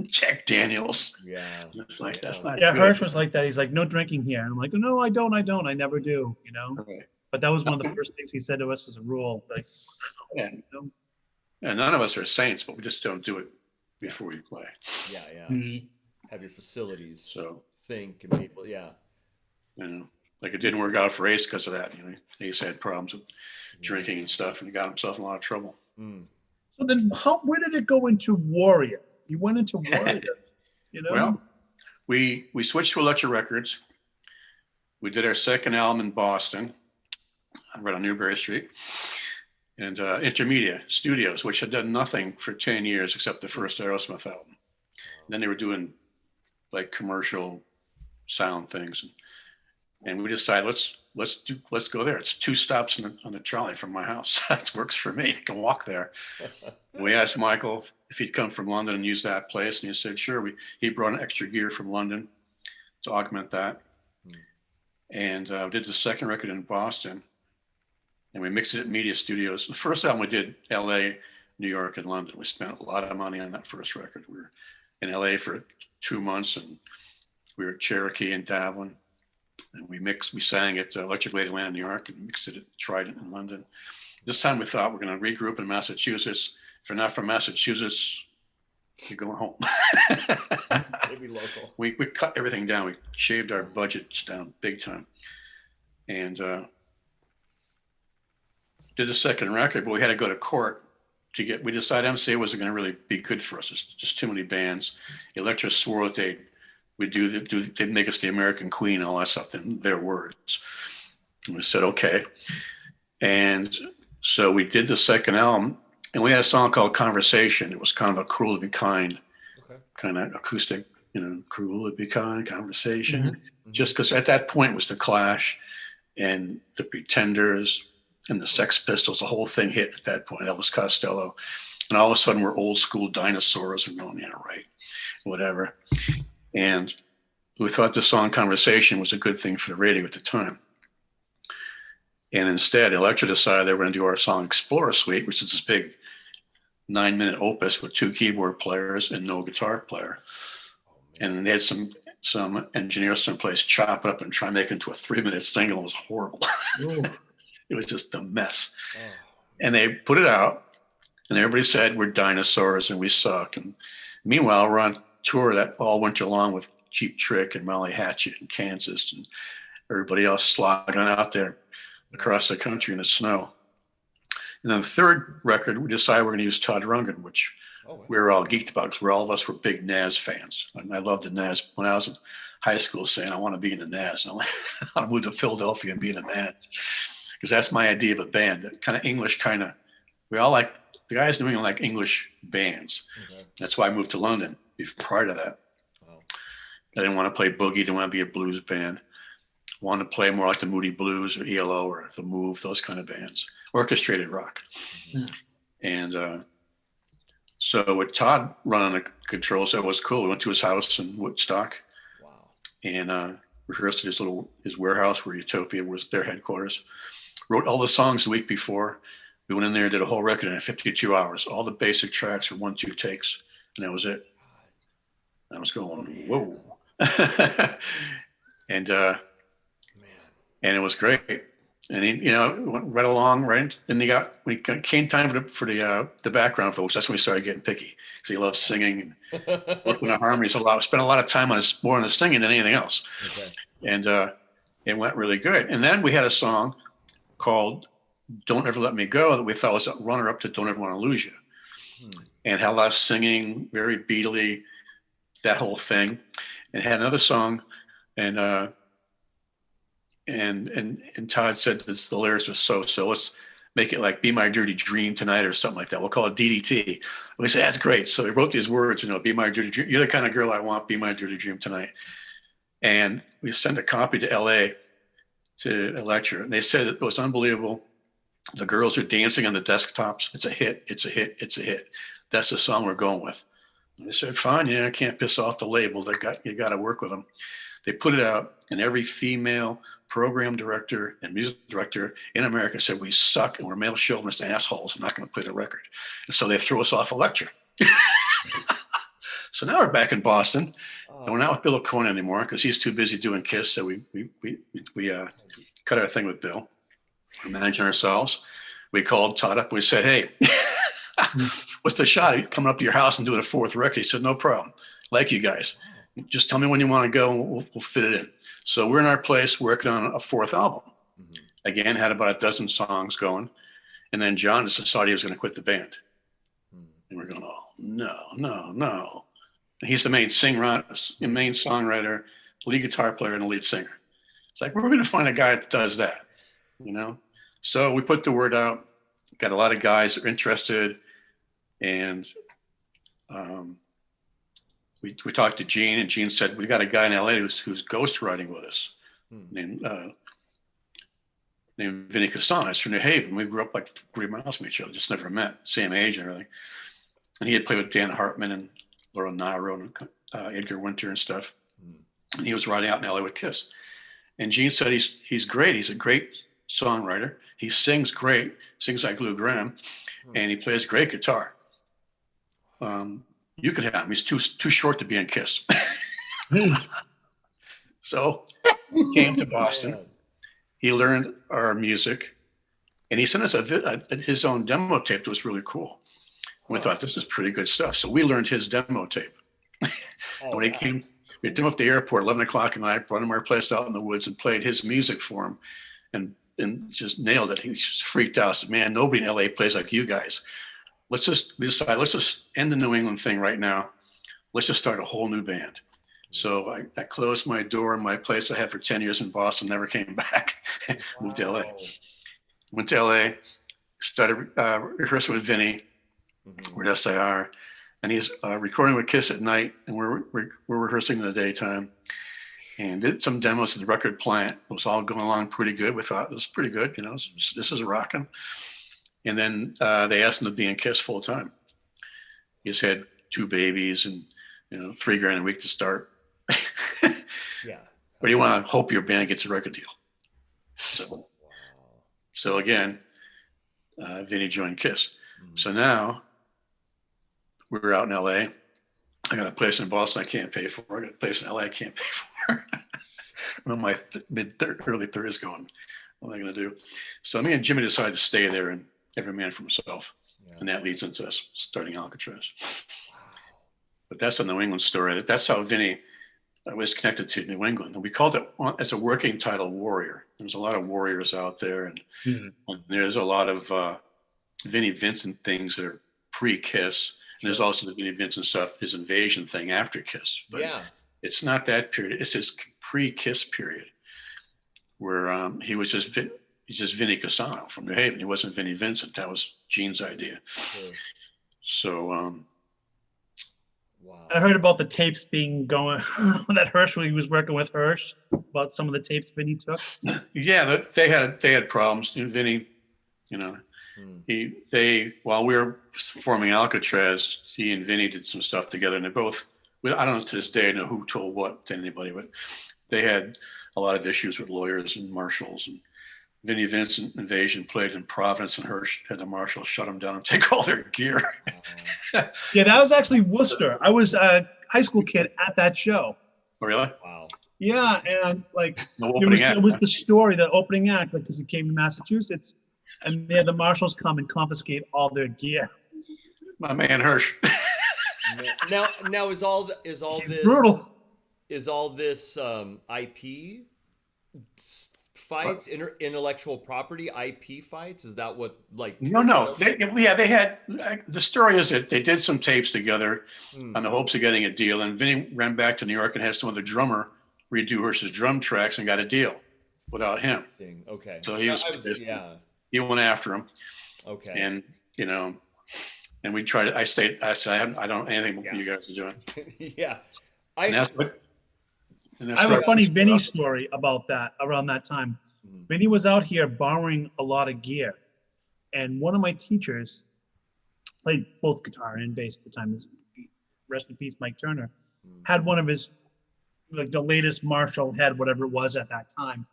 Jack Daniels. Yeah. It's like that's not Yeah, good. Hirsch was like that. He's like, no drinking here. I'm like, no, I don't. I never do, you know? Right. But that was one of the first things he said to us as a rule. Like, Yeah. you know? And none of us are saints, but we just don't do it before we play. Yeah. Yeah. Mhm. Have your facilities. So, Think and people. Yeah. you know, like it didn't work out for Ace because of that. You know, Ace had problems with drinking and stuff, and he got himself in a lot of trouble. Mm. So then where did it go into Warrior? You went into Warrior, you know? Well, we switched to Elektra Records. We did our second album in Boston, right on Newbury Street, and Intermedia Studios, which had done nothing for 10 years except the first Aerosmith album. And then they were doing like commercial sound things, and we decided let's go there. It's 2 stops on the trolley from my house. That works for me. I can walk there. We asked Michael if he'd come from London and use that place, and he said sure. He brought an extra gear from London to augment that, and did the second record in Boston, and we mixed it at Media Studios. The first album we did L.A., New York, and London. We spent a lot of money on that first record. We were in L.A. for 2 months, and we were at Cherokee and Davlin. And we sang at Electric Ladyland in New York and mixed it at Trident in London. This time we thought we're going to regroup in Massachusetts. If you're not from Massachusetts, you're going home. Maybe local. We cut everything down. We shaved our budgets down big time. And did the second record, but we had to go to court to get, we decided MCA wasn't going to really be good for us. It's just too many bands. Elektra swore that they'd make us the American Queen and all that stuff in their words. And we said, okay. And so we did the second album, and we had a song called Conversation. It was kind of a Cruel to Be Kind, kind of acoustic, Cruel to Be Kind, Conversation. Mm-hmm. Just because at that point it was the Clash and the Pretenders and the Sex Pistols. The whole thing hit at that point, Elvis Costello. And all of a sudden we're old school dinosaurs. We're going, yeah, right, whatever. And we thought the song Conversation was a good thing for the radio at the time. And instead, Elektra decided they were going to do our song Explorer Suite, which is this big 9-minute opus with 2 keyboard players and no guitar player. And they had some engineers someplace chop it up and try and make it into a 3-minute single. It was horrible. It was just a mess. And they put it out, and everybody said we're dinosaurs and we suck. And meanwhile, we're on tour that all winter long with Cheap Trick and Molly Hatchet in Kansas and everybody else slogging out there across the country in the snow. And then the third record, we decided we're going to use Todd Rundgren, which we were all geeked about because all of us were big Nas fans. And I loved the Nas when I was in high school, saying I want to be in the Nas. And I want to move to Philadelphia and be in the Nas because that's my idea of a band, that kind of English we all like, the guys in New England like English bands. That's why I moved to London prior to that. I didn't want to play boogie, didn't want to be a blues band. Wanted to play more like the Moody Blues or ELO or The Move, those kind of bands, orchestrated rock. And so with Todd running the controls, that was cool. We went to his house in Woodstock and rehearsed at his warehouse where Utopia was their headquarters. Wrote all the songs the week before. We went in there and did a whole record in 52 hours. All the basic tracks were 1-2 takes, and that was it. I was going, whoa. And it was great. And he, went right along, right? And when it came time for the background folks, that's when we started getting picky. Because he loves singing and working on harmonies a lot. Spent a lot of time more on the singing than anything else. And it went really good. And then we had a song called Don't Ever Let Me Go that we thought was a runner-up to Don't Ever Want to Lose You. And had a lot of singing, very beatly, that whole thing. And had another song, and Todd said that the lyrics were so let's make it like Be My Dirty Dream Tonight or something like that. We'll call it DDT. And we said, that's great. So they wrote these words, Be My Dirty Dream. You're the kind of girl I want, be my dirty dream tonight. And we sent a copy to LA to Elektra. And they said it was unbelievable. The girls are dancing on the desktops. It's a hit. It's a hit. It's a hit. That's the song we're going with. And they said, fine, I can't piss off the label. You got to work with them. They put it out, and every female program director and music director in America said, we suck and we're male chauvinist assholes. I'm not going to play the record. And so they threw us off Elektra. So now we're back in Boston. And we're not with Bill O'Coin anymore because he's too busy doing Kiss. So we cut our thing with Bill. We're managing ourselves. We called Todd up. We said, hey, what's the shot? Coming up to your house and doing a 4th record. He said, no problem. Like you guys. Just tell me when you want to go and we'll fit it in. So we're in our place working on a 4th album. Again, had about a dozen songs going. And then John just decided he was going to quit the band. And we're going, oh, no. And he's the main songwriter, lead guitar player, and the lead singer. It's like, we're going to find a guy that does that, So we put the word out, got a lot of guys that are interested. And we talked to Gene, and Gene said, we got a guy in LA who's ghostwriting with us named Vinny Casanas from New Haven. We grew up like 3 miles from each other, just never met, same age and everything. And he had played with Dan Hartman and Laura Nyro and Edgar Winter and stuff. And he was writing out in LA with Kiss. And Gene said he's great. He's a great songwriter. He sings great, sings like Lou Gramm, and he plays great guitar. You could have him. He's too short to be in Kiss. So he came to Boston. He learned our music, and he sent us his own demo tape that was really cool. We thought this is pretty good stuff. So we learned his demo tape. Oh, When he came, we took him up to the airport, 11 o'clock at night, brought him our place out in the woods and played his music for him and just nailed it. He was just freaked out. Said, man, nobody in LA plays like you guys. We decided, let's just end the New England thing right now. Let's just start a whole new band. So I closed my door in my place I had for 10 years in Boston, never came back. Moved to LA. Went to LA, started rehearsing with Vinny. We're at SIR. And he's recording with Kiss at night, and we're rehearsing in the daytime. And did some demos at the record plant. It was all going along pretty good. We thought it was pretty good, you know, this is rocking. And then they asked him to be in Kiss full time. He's had 2 babies and, you know, $3,000 a week to start. Yeah. But you want to hope your band gets a record deal. So again, Vinny joined Kiss. So now we're out in LA. I got a place in Boston I can't pay for. I got a place in LA I can't pay for. I'm in my early 30s going, what am I going to do? So me and Jimmy decided to stay there and every man for himself. Yeah. And that leads into us starting Alcatraz. Wow. But that's a New England story. That's how Vinny was connected to New England. And we called it as a working title, Warrior. There's a lot of warriors out there. And there's a lot of Vinnie Vincent things that are pre-Kiss. And there's also the Vinnie Vincent stuff, his Invasion thing after Kiss. But it's not that period. It's his pre-Kiss period where he was just Vinny Cassano from New Haven. He wasn't Vinnie Vincent. That was Gene's idea. Sure. So, wow. I heard about the tapes being going that Hirsch, when he was working with Hirsch, about some of the tapes Vinny took. Yeah, they had problems. And Vinny, you know, while we were forming Alcatraz, he and Vinny did some stuff together, and they both, I don't know to this day know who told what to anybody, but they had a lot of issues with lawyers and marshals. And Vinnie Vincent Invasion played in Providence, and Hirsch had the marshals shut them down and take all their gear. Yeah, that was actually Worcester. I was a high school kid at that show. Oh, really? Wow. Yeah, and like it was the story, the opening act, like because he came to Massachusetts, and they had the marshals come and confiscate all their gear. My man Hirsch. Now is all He's this brutal? Is all this IP fights, intellectual property IP fights? Is that what like? No. They had. The story is that they did some tapes together on the hopes of getting a deal, and Vinny ran back to New York and had some other drummer redo Hirsch's drum tracks and got a deal without him. Okay. So he went after him. Okay. And you know, and we tried. I said I don't know anything what you guys are doing. Yeah. I have a funny Vinny story about that around that time. Vinny was out here borrowing a lot of gear. And one of my teachers played both guitar and bass at the time. Rest in peace, Mike Turner. Had one of his, like the latest Marshall head, whatever it was at that time.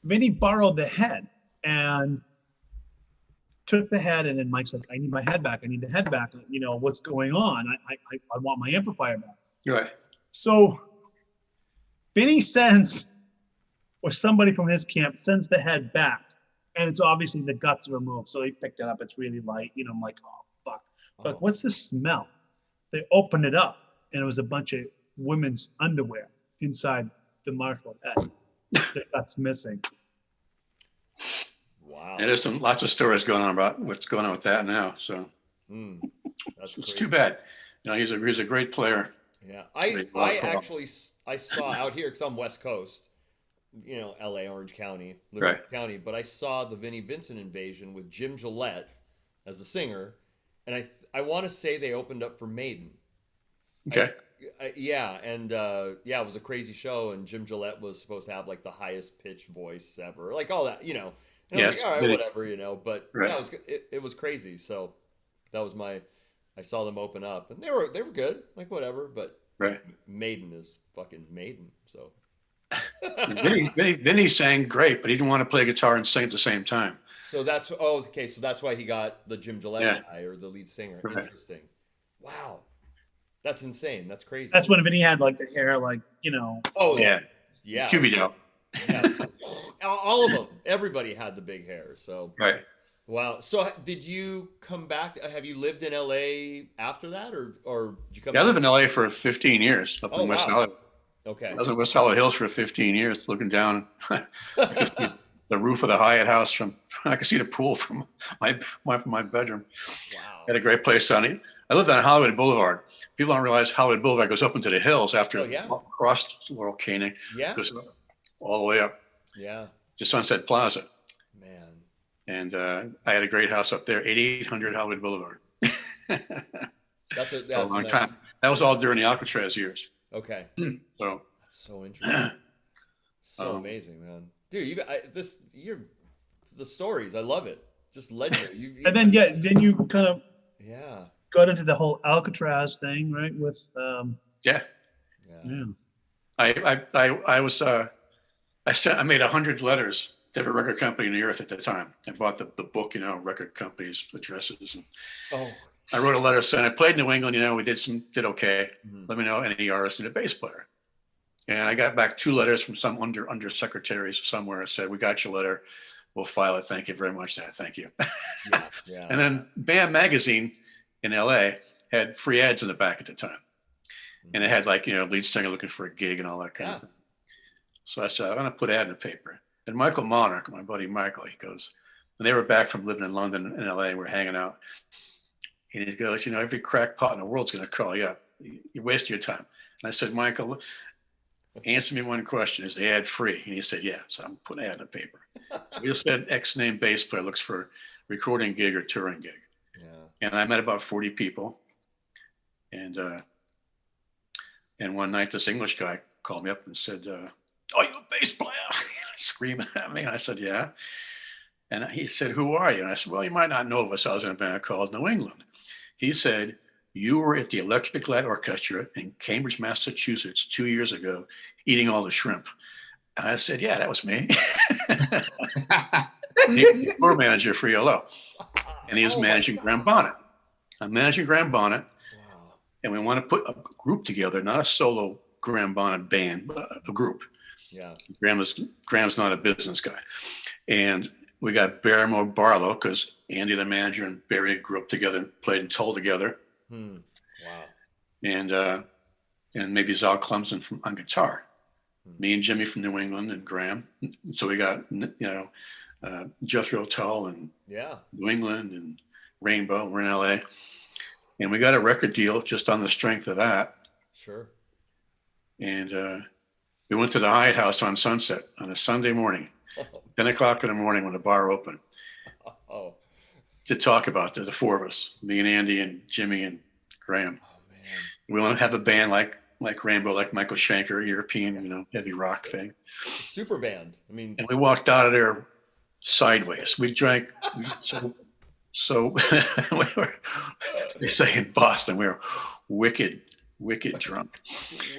Vinny borrowed the head and took the head. And then Mike's like, I need my head back. I need the head back. You know, what's going on? I want my amplifier back. Right. So Vinny sends, or somebody from his camp sends the head back, and it's obviously the guts removed. So he picked it up. It's really light. You know, I'm like, oh, fuck. But what's the smell? They opened it up, and it was a bunch of women's underwear inside the Marshall head. The guts missing. Wow. And there's lots of stories going on about what's going on with that now. So it's too bad. You know, he's a great player. Yeah, I saw out here because I'm West Coast, you know, LA, Orange County, County, but I saw the Vinnie Vincent Invasion with Jim Gillette as the singer, and I want to say they opened up for Maiden. Okay. It was a crazy show, and Jim Gillette was supposed to have like the highest pitched voice ever, like all that, you know. And I was like, all right, whatever, you know. But it was crazy. So that was I saw them open up, and they were good, like whatever. But Maiden is fucking Maiden, so. Vinny sang great, but he didn't want to play guitar and sing at the same time. So that's okay. So that's why he got the Jim Gillette guy or the lead singer. Right. Interesting. Wow, that's insane. That's crazy. That's when Vinny had like the hair, like you know. Oh yeah. Cubie down. Yeah. All of them. Everybody had the big hair. So. Right. Wow. So did you come back? Have you lived in LA after that, or did you come Yeah, I back? lived in LA for 15 years up Oh, in West wow. Hollywood. I Okay. was in West Hollywood Hills for 15 years, looking down. I could see the roof of the Hyatt house from. I could see the pool from my bedroom. Wow. Had a great place down it. I lived on Hollywood Boulevard. People don't realize Hollywood Boulevard goes up into the hills after Oh, yeah. across Laurel Canyon, Yeah. goes all the way up Yeah. to Sunset Plaza. Man. And I had a great house up there, 8800 Hollywood Boulevard. That's For a a long nice. time. That was all during the Alcatraz years. Okay. So That's so interesting. So Um, amazing, man. Dude, you're the stories. I love it. Just legendary. And then then you kind of Yeah. got into the whole Alcatraz thing, right? With yeah, Yeah. yeah. I made 100 letters to every record company in the earth at the time. I bought the book, record companies' addresses. And Oh. I wrote a letter saying I played New England. We did okay. Mhm. Let me know any artist and a bass player. And I got back 2 letters from some under secretaries somewhere. I said, "We got your letter. We'll file it. Thank you very much." Thank you. Yeah. Yeah. And then Bam Magazine in LA had free ads in the back at the time. And it had lead singer looking for a gig and all that kind of thing. So I said, "I'm going to put an ad in the paper." And Michael Monarch, my buddy Michael, he goes, and they were back from living in London and LA, we're hanging out. And he goes, "Every crackpot in the world's going to call you up. You're wasting your time." And I said, "Michael, answer me one question. Is the ad free?" And he said, "Yeah." So I'm putting an ad in the paper. So we just said X name bass player looks for recording gig or touring gig. Yeah. And I met about 40 people. And one night this English guy called me up and said, "Oh, you a bass player?" Screaming at me. And I said, "Yeah." And he said, "Who are you?" And I said, "Well, you might not know of us. I was in a band called New England." He said, "You were at the Electric Light Orchestra in Cambridge, Massachusetts 2 years ago, eating all the shrimp." And I said, "Yeah, that was me." He was the tour manager for ELO. And he was Oh my managing God. Graham Bonnet. I'm managing Graham Bonnet. Wow. And we want to put a group together, not a solo Graham Bonnet band, but a group. Yeah. Graham's not a business guy. And we got Barrymore Barlow, because Andy, the manager, and Barry grew up together and played in Tull together. Wow. And maybe Zal Clemson on guitar. Me and Jimmy from New England and Graham. So we got, Jethro Tull and Yeah. New England and Rainbow. We're in LA. And we got a record deal just on the strength of that. Sure. And we went to the Hyatt House on Sunset on a Sunday morning, 10 o'clock in the morning when the bar opened, Oh. to talk about the 4 of us, me and Andy and Jimmy and Graham. Oh man. We want to have a band like Rainbow, like Michael Schenker, European, heavy rock thing. Super band. I mean. And we walked out of there sideways. We drank so we were, they say in Boston, we were wicked drunk.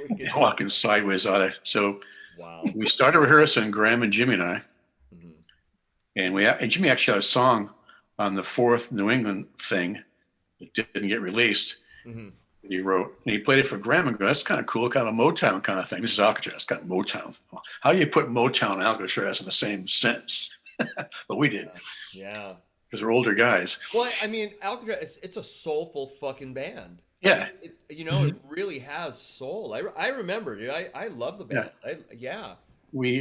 Wicked. Walking sideways out of it. So Wow. we started rehearsing, Graham and Jimmy and I, Mhm. and Jimmy actually had a song on the 4th New England thing that didn't get released. Mhm. That he wrote, and he played it for Graham and that's kind of cool, kind of a Motown kind of thing. This is Alcatraz, kind of Motown. How do you put Motown and Alcatraz in the same sentence? But we did, Yeah. because we're older guys. Well, I mean, Alcatraz, it's a soulful fucking band. Yeah. It really has soul. I remember, dude. I love the band. Yeah. We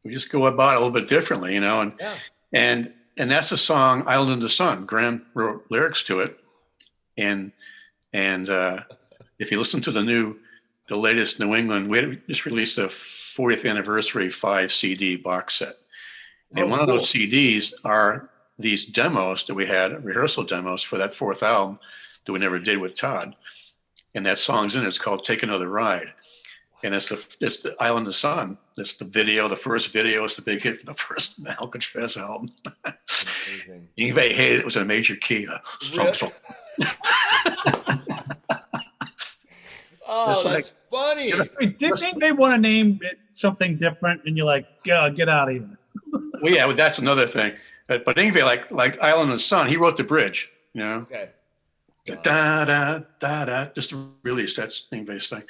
just go about it a little bit differently, and Yeah. and that's the song "Island in the Sun." Graham wrote lyrics to it, and if you listen to the latest New England, we just released a 40th anniversary 5 CD box set, and one of those CDs are these demos that we had, rehearsal demos for that 4th album that we never did with Todd, and that song's in it. It's called "Take Another Ride." And it's the Island of the Sun. It's the video, the first video. It's the big hit for the first Alcatraz album. Amazing. Yngwie hated it. It was in a major key. Oh, It's that's funny. Wait, didn't they want to name it something different? And you're like, get out of here. Well, yeah, that's another thing. But Yngwie, like Island of the Sun, he wrote the bridge, Okay. God. Da da da da, just released that Ingve's thing.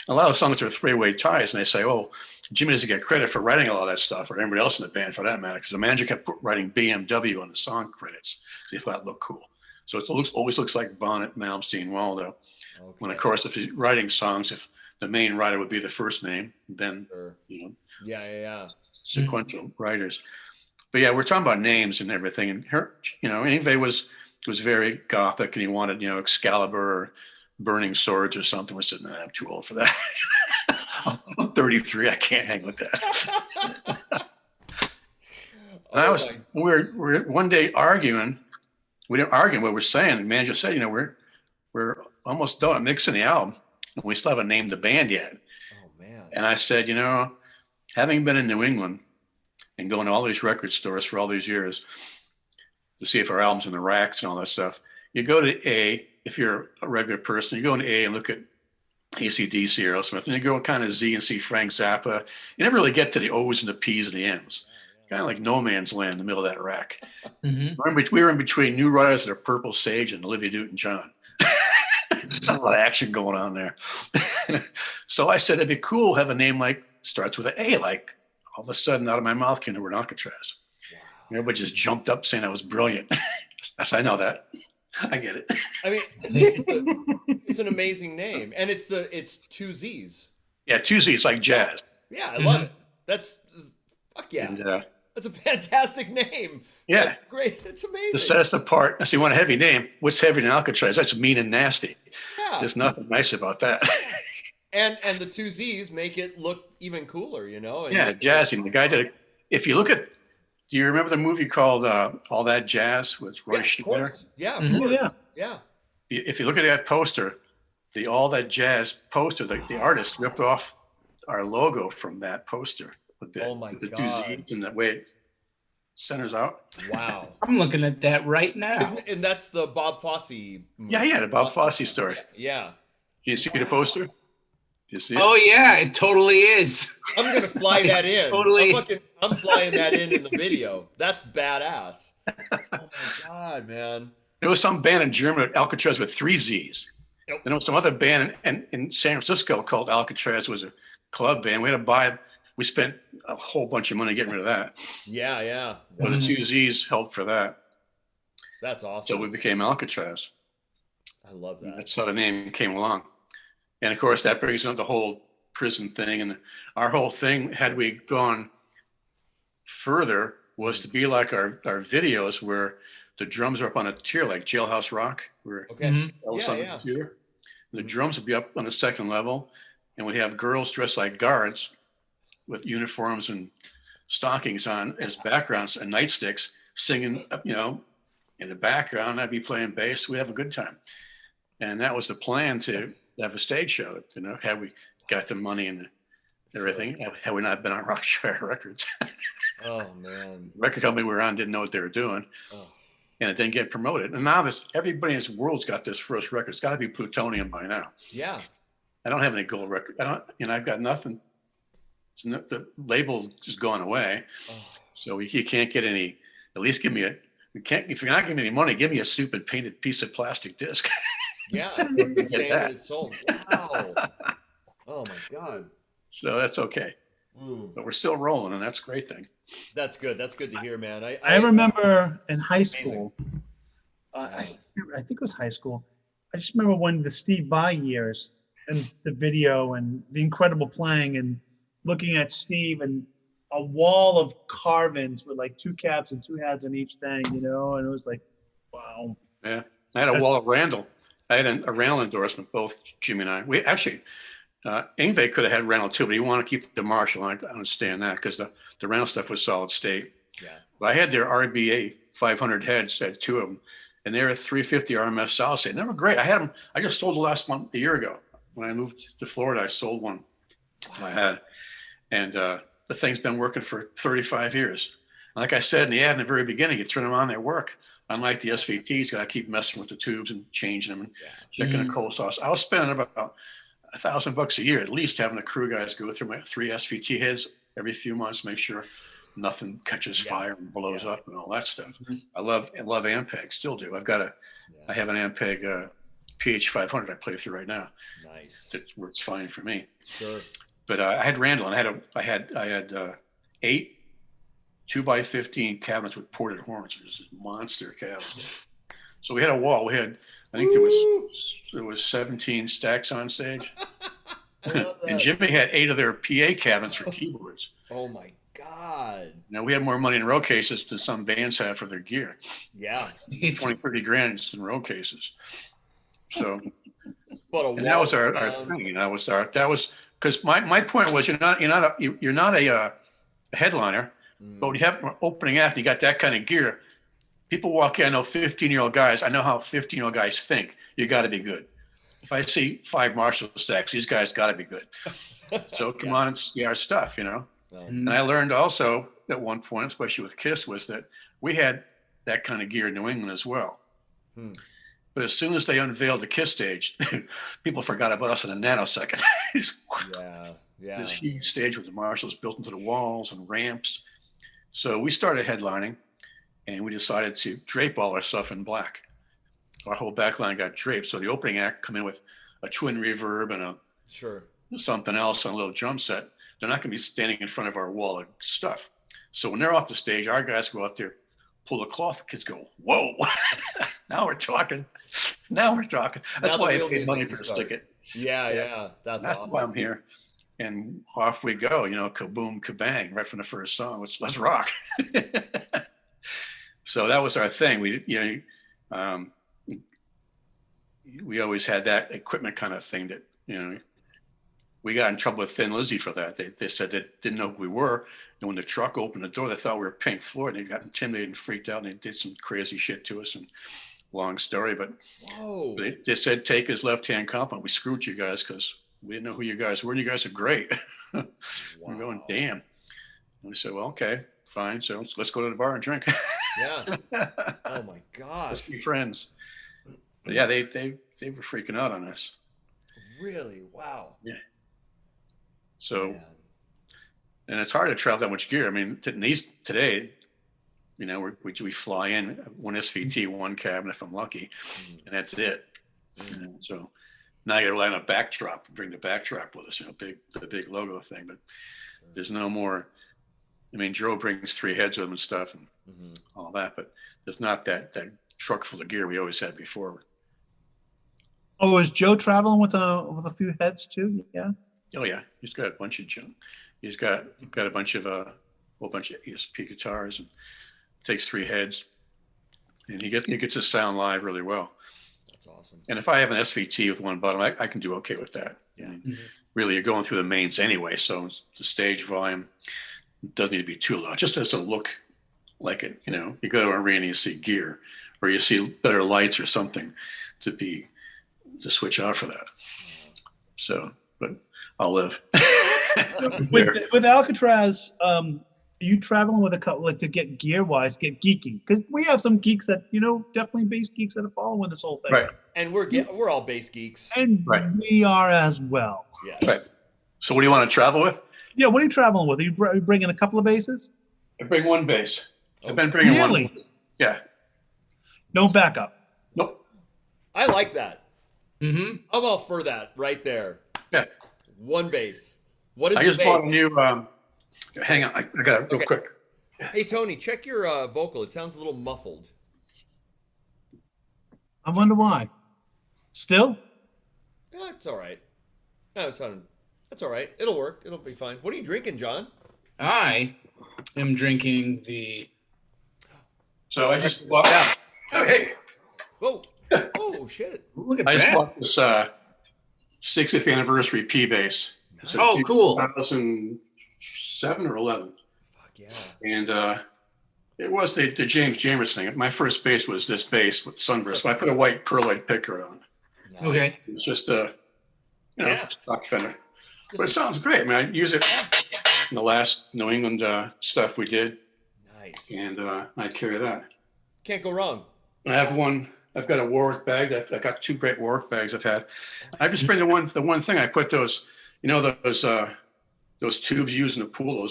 A lot of songs are three-way ties, and they say, "Oh, Jimmy doesn't get credit for writing all that stuff, or anybody else in the band for that matter," because the manager kept writing BMW on the song credits, so he thought it looked cool. So it always looks like Bonnet, Malmsteen, Waldo. Okay. When of course, if you're writing songs, if the main writer would be the first name, then Sure. yeah, sequential writers. But yeah, we're talking about names and everything. And her, Yngwie was very gothic, and he wanted, Excalibur or Burning Swords or something. We said, "No, I'm too old for that. I'm 33. I can't hang with that." We were one day arguing. We didn't argue what we're saying. The manager said, we're almost done mixing the album, and we still haven't named the band yet. Oh man. And I said, having been in New England and going to all these record stores for all these years to see if our album's in the racks and all that stuff, you go to A, if you're a regular person, you go into A and look at AC/DC, Aerosmith, and you go kind of Z and see Frank Zappa. You never really get to the O's and the P's and the M's. Kind of like no man's land in the middle of that rack. Mm-hmm. We were in between New Riders that are Purple Sage and Olivia Newton-John. A lot of action going on there. So I said, it'd be cool to have a name like, starts with an A, like all of a sudden out of my mouth came the word Alcatraz. Wow. Everybody just jumped up saying I was brilliant. I said, I know that. I get it. I mean, it's an amazing name, and it's two Z's. Yeah, two Z's, like jazz. Yeah, I love it. That's fuck yeah. And, that's a fantastic name. Yeah. That's great. It's amazing. To set us apart. I see, you want a heavy name? What's heavy than Alcatraz? That's mean and nasty. Yeah. There's nothing nice about that. And the two Z's make it look even cooler, And yeah, jazzy. The guy did it. If you look at, do you remember the movie called All That Jazz with Roy Schneider? Yeah, of Mm-hmm. course. Yeah. If you look at that poster, the All That Jazz poster, the artist ripped off our logo from that poster. Oh my the God. two Z's and the way it centers out. Wow. I'm looking at that right now. And that's the Bob Fosse movie. Yeah, the Bob Fosse story. Yeah. Can you see the poster? Do you see it? Oh yeah, it totally is. I'm gonna fly that in. Totally. I'm flying that in the video. That's badass. Oh my God, man. There was some band in Germany, Alcatraz, with three Z's. Yep. There was some other band in San Francisco called Alcatraz, was a club band. We spent a whole bunch of money getting rid of that. Yeah. But the two Z's helped for that. That's awesome. So we became Alcatraz. I love that. That's how the name came along. And of course, that brings up the whole prison thing. And our whole thing, had we gone further, was to be like our videos where the drums are up on a tier, like Jailhouse Rock. Where Okay. The tier. The drums would be up on the second level, and we'd have girls dressed like guards with uniforms and stockings on as backgrounds and nightsticks singing, in the background. I'd be playing bass. We'd have a good time. And that was the plan, to have a stage show, had we got the money and everything, had we not been on Rockshire Records. Oh man. The record company we were on didn't know what they were doing. Oh. And it didn't get promoted. And now everybody in this world's got this first record. It's got to be Plutonium by now. Yeah. I don't have any gold record. I've got nothing. The label just gone away. Oh. So you can't get any. At least give me if you're not giving me any money, give me a stupid painted piece of plastic disc. Yeah. It's saying that it's sold. Wow. Oh my God. So that's okay. But we're still rolling, and that's a great thing. That's good. That's good to hear, man. I remember in high school, I think it was high school. I just remember when the Steve Vai years and the video and the incredible playing and looking at Steve and a wall of carvings with like two caps and two hats on each thing, and it was like, wow. Yeah. I had a wall of Randall. I had a Randall endorsement, both Jimmy and I. We actually, Yngwie could have had Randall too, but he wanted to keep the Marshall. I understand that because the Randall stuff was solid state. Yeah. But I had their RBA 500 heads, I had two of them, and they were 350 RMS solid state. And they were great. I had them. I just sold the last one a year ago. When I moved to Florida, I sold one. Wow. I had. And the thing's been working for 35 years. Like I said in the ad in the very beginning, you turn them on, they work. Unlike the SVTs, got to keep messing with the tubes and changing them and checking the coal sauce. I was spending about $1,000 a year at least having the crew guys go through my 3 SVT heads every few months, make sure nothing catches fire and blows up and all that stuff. I love Ampeg, still do. I have an Ampeg PH 500 I play through right now. Nice. That works fine for me. Sure. But I had Randall, and I had 8 2x15 cabinets with ported horns. It was this monster cabinet. So we had a wall. We had, I think there was 17 stacks on stage. And Jimmy had 8 of their PA cabinets for keyboards. Oh my God. Now we had more money in row cases than some bands have for their gear. Yeah. 20, 30 grand just in row cases. So But and that was our thing. You know, that was because my point was you're not a headliner, but when you have an opening act, you got that kind of gear. People walk in, I know 15-year-old guys. I know how 15-year-old guys think. You got to be good. If I see 5 Marshall stacks, these guys got to be good. So come on, it's our stuff, you know. And I learned also at one point, especially with KISS, was that we had that kind of gear in New England as well. But as soon as they unveiled the KISS stage, people forgot about us in a nanosecond. This huge stage with the Marshalls built into the walls and ramps. So we started headlining, and we decided to drape all our stuff in black. Our whole back line got draped. So the opening act come in with a twin reverb and something else on a little drum set. They're not going to be standing in front of our wall of stuff. So when they're off the stage, our guys go out there, pull the cloth. The kids go, whoa, now we're talking. Now we're talking. That's why I paid money for a ticket. Yeah. That's awesome. Why I'm here. And off we go, you know, kaboom, kabang, right from the first song. Let's rock. So that was our thing. We always had that equipment kind of thing that, you know, we got in trouble with Thin Lizzy for that. They said they didn't know who we were. And when the truck opened the door, they thought we were Pink Floyd. They got intimidated and freaked out, and they did some crazy shit to us. And long story, but they said, take his left-hand compliment. We screwed you guys because we didn't know who you guys were. And you guys are great. We're going, damn. And we said, well, okay, fine. So let's go to the bar and drink. Yeah. Oh my gosh. Let's be friends. But yeah, they were freaking out on us. Really? Wow. Yeah. So, and it's hard to travel that much gear. I mean, today, you know, we fly in one SVT, one cabinet if I'm lucky, and that's it. You know, so now you got to rely on a backdrop, bring the backdrop with us, you know, the big logo thing. But there's no more. I mean, Joe brings 3 heads with him and stuff and all that, but there's not that truck full of gear we always had before. Oh, is Joe traveling with a few heads too? Yeah. Oh yeah, he's got a bunch of junk. He's got a bunch of whole bunch of ESP guitars and takes 3 heads, and he gets his sound live really well. That's awesome. And if I have an SVT with one bottom, I can do okay with that. Yeah. I mean, really, you're going through the mains anyway, so the stage volume doesn't need to be too loud. It just doesn't look like it. You know, you go to an arena, you see gear, or you see better lights or something to switch out for that. So, but I'll live. with Alcatraz, are you traveling with a couple like to get gear wise, get geeky? Because we have some geeks that, you know, definitely bass geeks that are following this whole thing. Right. And we're all bass geeks. And we are as well. Yeah. Right. So what do you want to travel with? Yeah, what are you traveling with? Are you bringing a couple of basses? I bring one bass. I've been bringing really? one. Yeah. No backup. Nope. I like that. Mm-hmm. I'm all for that right there. Yeah. One bass. What is I the just bass? bought a new. Hang on, I got it real quick. Hey Tony, check your vocal. It sounds a little muffled. I wonder why. Still? It's all right. No, that's all right. It'll work. It'll be fine. What are you drinking, John? I am drinking the. So I just bought that. Oh hey. Whoa. Oh shit. Look at I just that. bought this 60th anniversary P bass. It's a Oh, cool. 2007 or 11. Fuck yeah. And it was the James Jamers thing. My first bass was this bass with sunburst. But I put a white pearlite picker on. Nice. Okay. It's just a stock Fender. But it Just sounds great. I mean, I use it in the last New England stuff we did, nice. and I carry that. Can't go wrong. I have one. I've got a Warwick bag. I've got 2 great Warwick bags I've had. I just bring the one thing. I put those, you know, those tubes you use in the pool,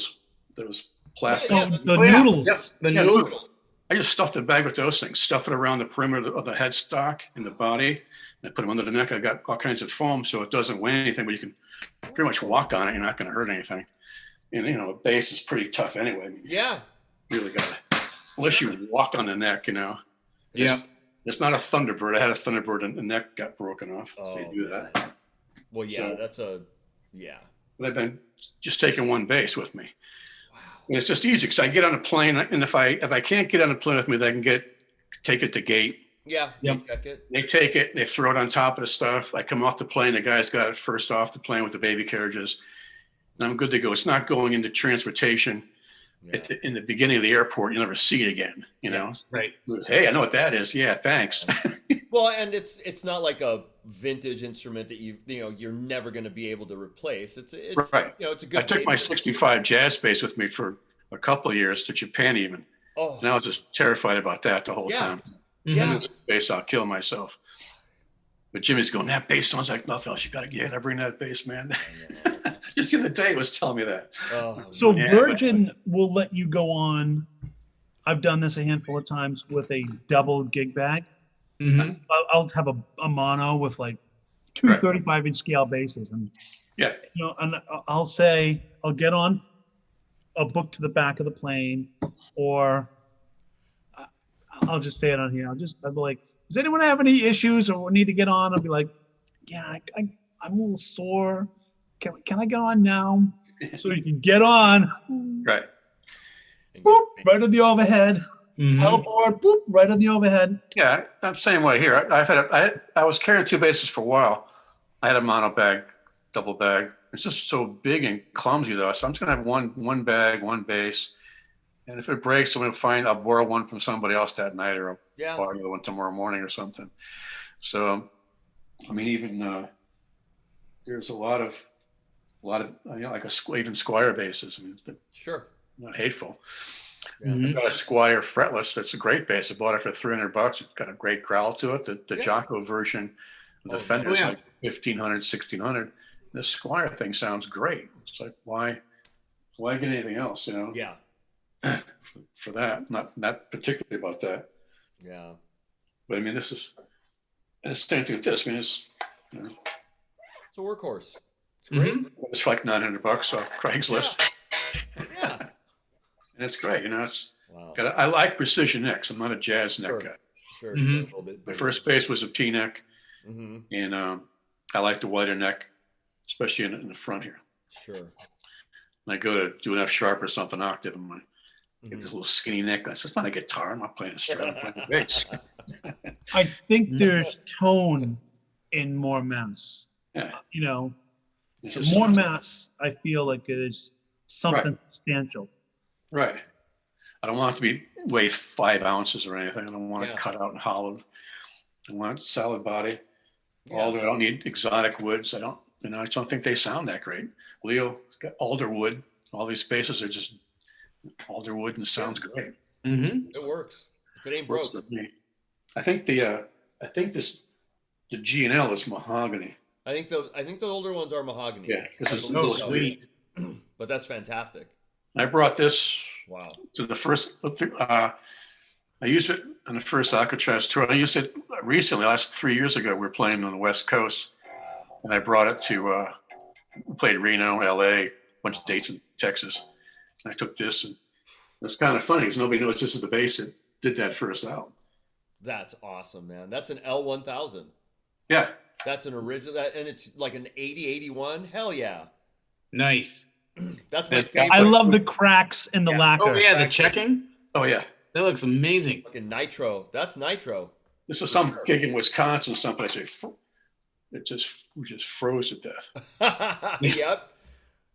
those plastic. Yeah, The noodles. Yep. The Yeah, noodles. I just stuffed the bag with those things. Stuff it around the perimeter of the headstock and the body, I put them under the neck. I got all kinds of foam, so it doesn't weigh anything, but you can pretty much walk on it. You're not going to hurt anything. And a bass is pretty tough anyway. I mean, Yeah. you really got to, unless you walk on the neck, Yeah. It's not a Thunderbird. I had a Thunderbird and the neck got broken off. So you do that. Man. Well, yeah, So- yeah. But I've been just taking one bass with me. Wow. And it's just easy because I get on a plane, and if I can't get on a plane with me, they can take it to gate. Yeah, Yep. check it. They take it, they throw it on top of the stuff. I come off the plane, the guy's got it first off the plane with the baby carriages, and I'm good to go. It's not going into transportation Yeah. in the beginning of the airport. You'll never see it again. Right. Hey, I know what that is. Yeah, thanks. Well, and it's not like a vintage instrument that you're never going to be able to replace. It's Right. it's a good. I took my bass. 65 jazz bass with me for a couple of years to Japan even. Oh, And I was just terrified about that the whole Yeah. time. yeah. Bass, I'll kill myself. But Jimmy's going, that bass sounds like nothing else. You gotta bring that bass, man. Just the other day, he was telling me that. Oh, So Yeah, Virgin will let you go on. I've done this a handful of times with a double gig bag. Mm-hmm. I'll have a mono with like two Right. 35-inch scale basses, and Yeah. and I'll say I'll get on a book to the back of the plane, or I'll just say it on here. I'll be like, does anyone have any issues or need to get on? I'll be like, yeah, I'm a little sore. Can I get on now? So you can get on. Right. Boop, right on the overhead. Mm-hmm. Hellboard, boop, right on the overhead. Yeah, I'm the same way here. I was carrying two basses for a while. I had a mono bag, double bag. It's just so big and clumsy though. So I'm just gonna have one bag, one bass. And if it breaks, I'll borrow one from somebody else that night, or I'll Yeah. borrow another one tomorrow morning or something. So, I mean, even there's a lot of like even Squire basses. I mean, they're Sure. not hateful. Yeah. Mhm. I've got a Squire fretless. That's a great bass. I bought it for $300. It's got a great growl to it. The Yeah. Jocko version of the Oh, Fender is yeah. like 1500, 1600. This Squire thing sounds great. It's like, why get anything else, Yeah. for that? Not particularly about that. Yeah. But I mean, and it's the same thing with this. I mean, it's It's a workhorse. It's great. Mhm. it's like $900 off Craigslist, Yeah. and it's great. It's Wow. I like precision necks. I'm not a jazz neck Sure. guy. Sure. Mhm. A little bit My bigger. first bass was a P neck, Mm-hmm. and I like the wider neck, especially in the front here. Sure. When I go to do an F sharp or something octave, I'm like, get Mhm. this little skinny neck. That's just not a guitar. I'm not playing a string. I'm playing a bass. I think there's tone in more mass. Yeah. It's The just more sounds- mass, I feel like it is something substantial. Right. I don't want it to be weigh 5 ounces or anything. I don't want Yeah. it cut out and hollowed. I want solid body. Yeah. Alder. I don't need exotic woods. I just don't think they sound that great. Leo, it's got alder wood. All these spaces are just alder wood and it sounds great. Mm-hmm. It works. If it ain't Works broke. for me. I think the G&L is mahogany. I think the older ones are mahogany. Yeah, this is I Oh, believe little so. sweet. But that's fantastic. I brought this Wow. to the first, I used it on the first Alcatraz tour. I used it recently, last 3 years ago. We were playing on the West Coast, and I brought it to, we played Reno, LA, a bunch of dates in Texas. And I took this, and it's kind of funny because nobody knows this is the bass that did that first album. That's awesome, man. That's an L1000. Yeah, That's an original, and it's like an 8081. Hell yeah. Nice. That's my It's got- favorite. I love the cracks in the Yeah. lacquer. Oh yeah, the checking. oh yeah. That looks amazing. Fucking nitro. That's nitro. This is some gig in Wisconsin, someplace. We just froze to death. Yep.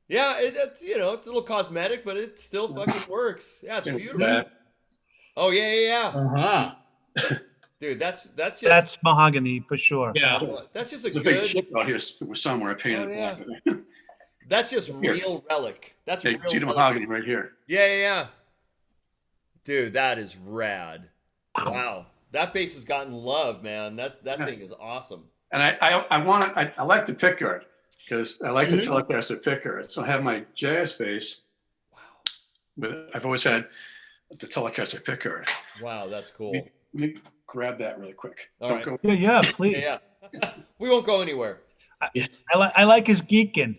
Yeah, it's it's a little cosmetic, but it still fucking works. Yeah, it's It was beautiful. bad. Oh yeah. Uh-huh. Dude, that's just That's mahogany for sure. Yeah. that's just a There's a big good. chip out here somewhere. I painted Oh, it yeah. black. That's just Here. real relic. That's Yeah, real you can see the relic. mahogany right here. Yeah. Dude, that is rad. Wow. Wow. That bass has gotten love, man. That Yeah. thing is awesome. And I like the pickguard because I like the Mhm. Telecaster pickguard. So I have my jazz bass, Wow. but I've always had the Telecaster pickguard. Wow, that's cool. You grab that really quick. All Don't right. go. Yeah, please. Yeah. We won't go anywhere. I like his geeking.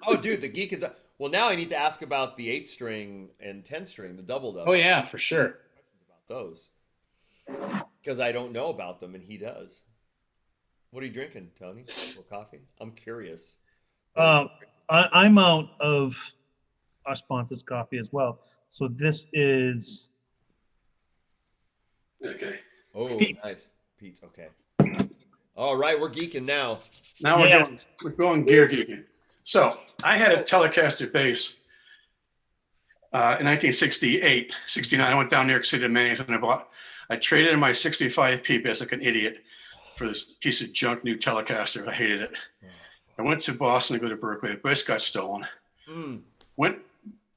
Oh, dude, the geek is. Well, now I need to ask about the 8-string and 10-string, the double Oh yeah, for sure. about those. Because I don't know about them and he does. What are you drinking, Tony? A little coffee? I'm curious. I'm out of our sponsor's coffee as well. So this is Okay. Oh, Pete's. nice. Pete's, okay. All right, we're geeking now. Now Yes. we're going gear geeking. So I had a Telecaster bass in 1968, 69. I went down New York City to Manny's and I traded in my 65P bass like an idiot for this piece of junk new Telecaster. I hated it. I went to Boston to go to Berkeley. The bass got stolen. Went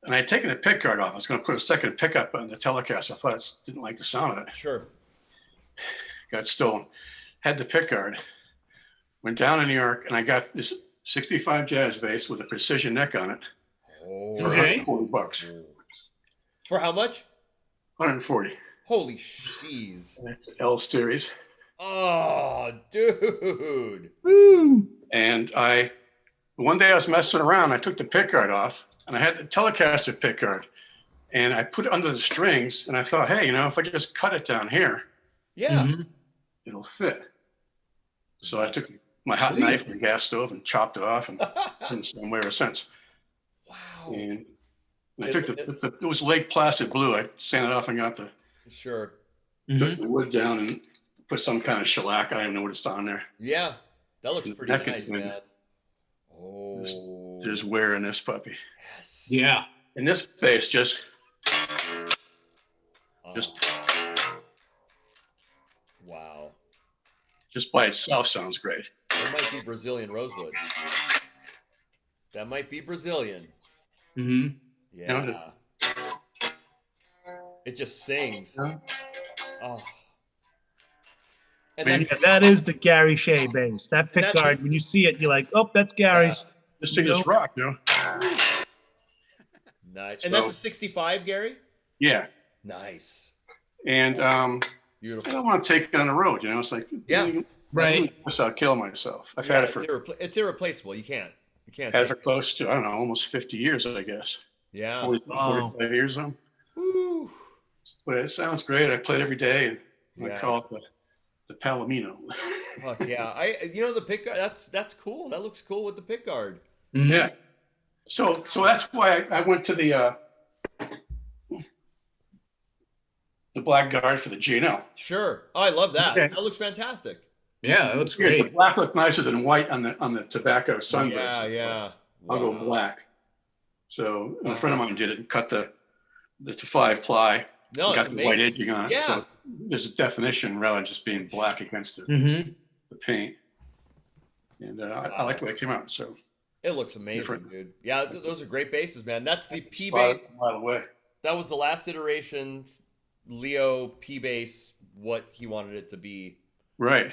and I had taken the pick guard off. I was going to put a second pickup on the Telecaster. I thought I didn't like the sound of it. Sure. Got stolen. Had the pick guard. Went down to New York and I got this 65 jazz bass with a precision neck on it for Okay. $140. For how much? 140. Holy cheese. L series. Oh, dude. woo. And one day I was messing around. I took the pick guard off and I had the Telecaster pick guard and I put it under the strings and I thought, hey, if I just cut it down here, Yeah. it'll fit. So I took my hot knife and gas stove and chopped it off and didn't see them ever since. Wow. And I took it was Lake Placid blue. I sanded it off and got Sure. took the wood down and put some kind of shellac. I don't even know what it's on there. Yeah. That looks pretty That nice, could- man. Oh. There's wear in this puppy. Yes. Yeah. And this bass just Wow. just by itself sounds great. That might be Brazilian rosewood. That might be Brazilian. Mm-hmm. Yeah. It just sings. Oh. And Maybe that's, That is the Gary Shea bass. That pick that's- guard, when you see it, you're like, oh, that's Gary's. This thing is rock, nice. And that's a 65, Gary? Yeah. Nice. And I Beautiful. don't want to take it on the road. It's like, Yeah. Right. I'll kill myself. I've Yeah, had it for it's irreplaceable. You can't. had it for take it. close to, I don't know, almost 50 years, I guess. Yeah. 45 years. Woo. But it sounds great. I play it every day, and Yeah. I call it the Palomino. Fuck yeah. The pick guard, that's cool. That looks cool with the pick guard. Yeah. So that's why I went to the black guard for the G&L. Sure. Oh, I love that. Okay. That looks fantastic. Yeah, that looks The great. black looked nicer than white on the tobacco sunburst. Yeah, yeah. I'll go Wow. black. So a friend of mine did it and cut the 5-ply. No, it's got the white amazing. edging on it. Yeah. So there's a definition rather than just being black against Mm-hmm. the paint. And I like the way it came out. So It looks amazing, Different. dude. Yeah, those are great basses, man. That's the P by bass. the way. That was the last iteration, Leo P bass, what he wanted it to be. Right.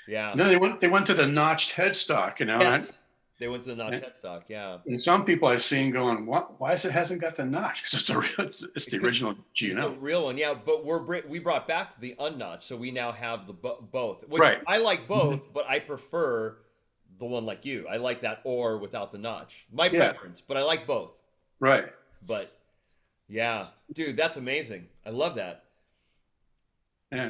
Yeah. And then they went to the notched headstock, Yes. They went to the notch headstock. Yeah. And some people I've seen going, why hasn't got the notch? Because it's the original It's G&L. the real one, yeah. But we brought back the unnotched, so we now have the both. Which Right. I like both, but I prefer the one like you. I like that or without the notch. My Yeah. preference, but I like both. Right. But yeah, dude, that's amazing. I love that. Yeah,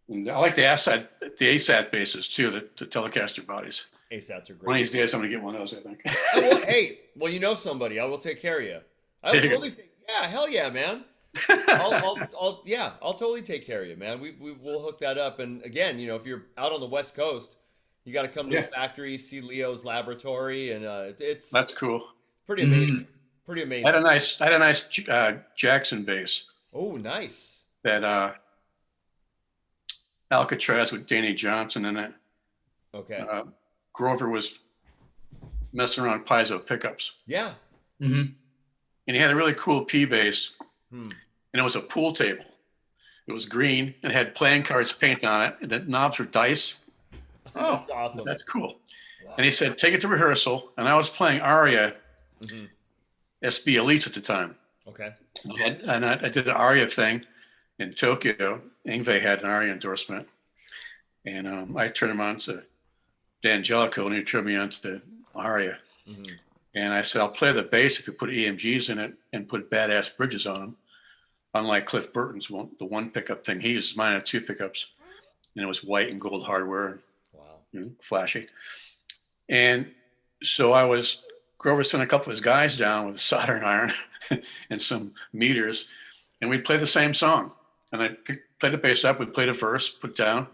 and I like the ASAT bases too, the Telecaster bodies. ASATs are great. One of these days I'm gonna get one of those, I think. Oh, well, hey, well, you know somebody. I will take care of you. I will totally take. Yeah, hell yeah, man. I'll totally take care of you, man. We'll hook that up. And again, if you're out on the West Coast, you got to come to the factory, see Leo's laboratory, and it's That's cool. pretty amazing. Pretty amazing. I had a nice Jackson bass Oh, nice. that Alcatraz with Danny Johnson in it. Okay. Grover was messing around with piezo pickups, Yeah. Mm-hmm. and he had a really cool P bass, Hmm. and it was a pool table. It was green and it had playing cards paint on it, and the knobs were dice. Oh, That's awesome. That's cool. Wow. And he said, take it to rehearsal. And I was playing Aria Mhm. SB Elites at the time. Okay. And I did an Aria thing. in Tokyo, Ingve had an ARIA endorsement, and I turned him on to D'Angelico, and he turned me on to ARIA. Mm-hmm. And I said, I'll play the bass if you put EMGs in it and put badass bridges on them. Unlike Cliff Burton's the one pickup thing, he uses mine had 2 pickups, and it was white and gold hardware, Wow. Flashy. And so Grover sent a couple of his guys down with a soldering iron and some meters, and we'd play the same song. And I'd play the bass up, we'd play the verse, put down,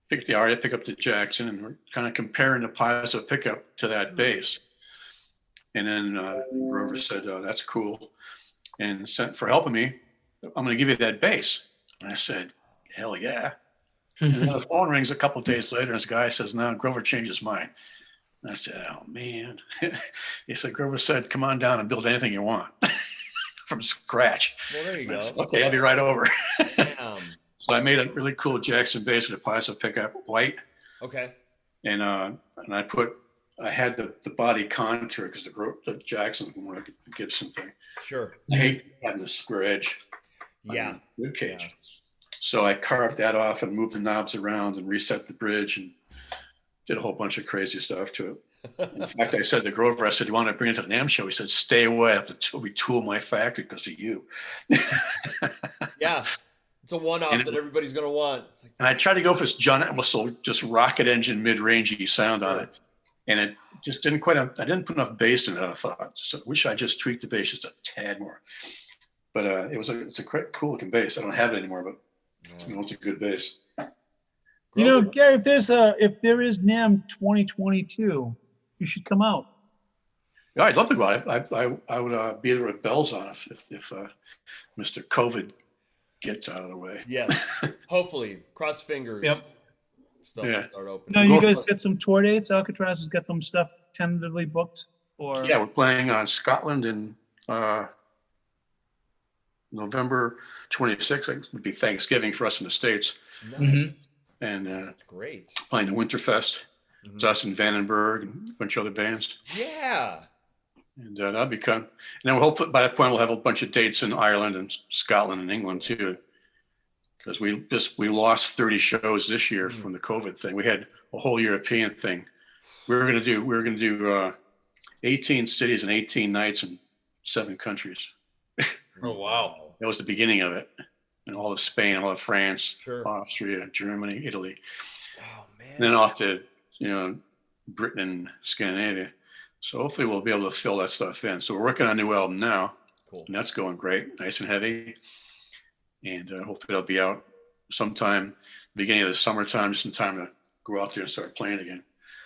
pick the ARIA, pick up the Jackson, and we're kind of comparing the piezo pickup to that bass. And then Grover said, that's cool. And sent for helping me, I'm going to give you that bass. And I said, hell yeah. And then the phone rings a couple of days later, and this guy says, no, Grover changed his mind. And I said, oh, man. He said, Grover said, come on down and build anything you want from scratch. Well, there you go. Said, okay, I'll be right over. Damn. So I made a really cool Jackson bass with a piezo pickup, white. Okay. And I had the body contour because the Jackson wanted the Gibson thing. Sure. I hate having the square edge. Yeah. Rib cage. Yeah. So I carved that off and moved the knobs around and reset the bridge and did a whole bunch of crazy stuff to it. In fact, I said to Grover, I said, you want to bring it to the NAMM show? He said, stay away. I have to retool my factory because of you. Yeah. It's a one-off that everybody's going to want. And I tried to go for this John Entwistle, just rocket engine, mid-rangey sound on it. And it just didn't quite, I didn't put enough bass in it, I thought. So I wish I just tweaked the bass just a tad more. But it's a cool looking bass. I don't have it anymore, but it's a good bass. You know, Gary, if there is NAMM 2022, you should come out. Yeah, I'd love to go out. I would be there with bells on if Mr. COVID gets out of the way. Yes. Hopefully. Cross fingers. Yep. Stuff will start opening. No, you guys get some tour dates? Alcatraz has got some stuff tentatively booked? Or yeah, we're playing on Scotland in November 26th. It would be Thanksgiving for us in the States. Nice. And that's great. Playing the Winterfest. It's us and Vandenberg and a bunch of other bands. Yeah. And that'd be fun. And then we'll hopefully by that point we'll have a bunch of dates in Ireland and Scotland and England too. Because we lost 30 shows this year from the COVID thing. We had a whole European thing. We were gonna do 18 cities and 18 nights in 7 countries. Oh wow. That was the beginning of it. And all of Spain, all of France, Sure. Austria, Germany, Italy. Oh man. And then off to Britain and Scandinavia. So hopefully we'll be able to fill that stuff in. So we're working on a new album now. Cool. And that's going great, nice and heavy. And hopefully it'll be out sometime beginning of the summertime, just in time to go out there and start playing again.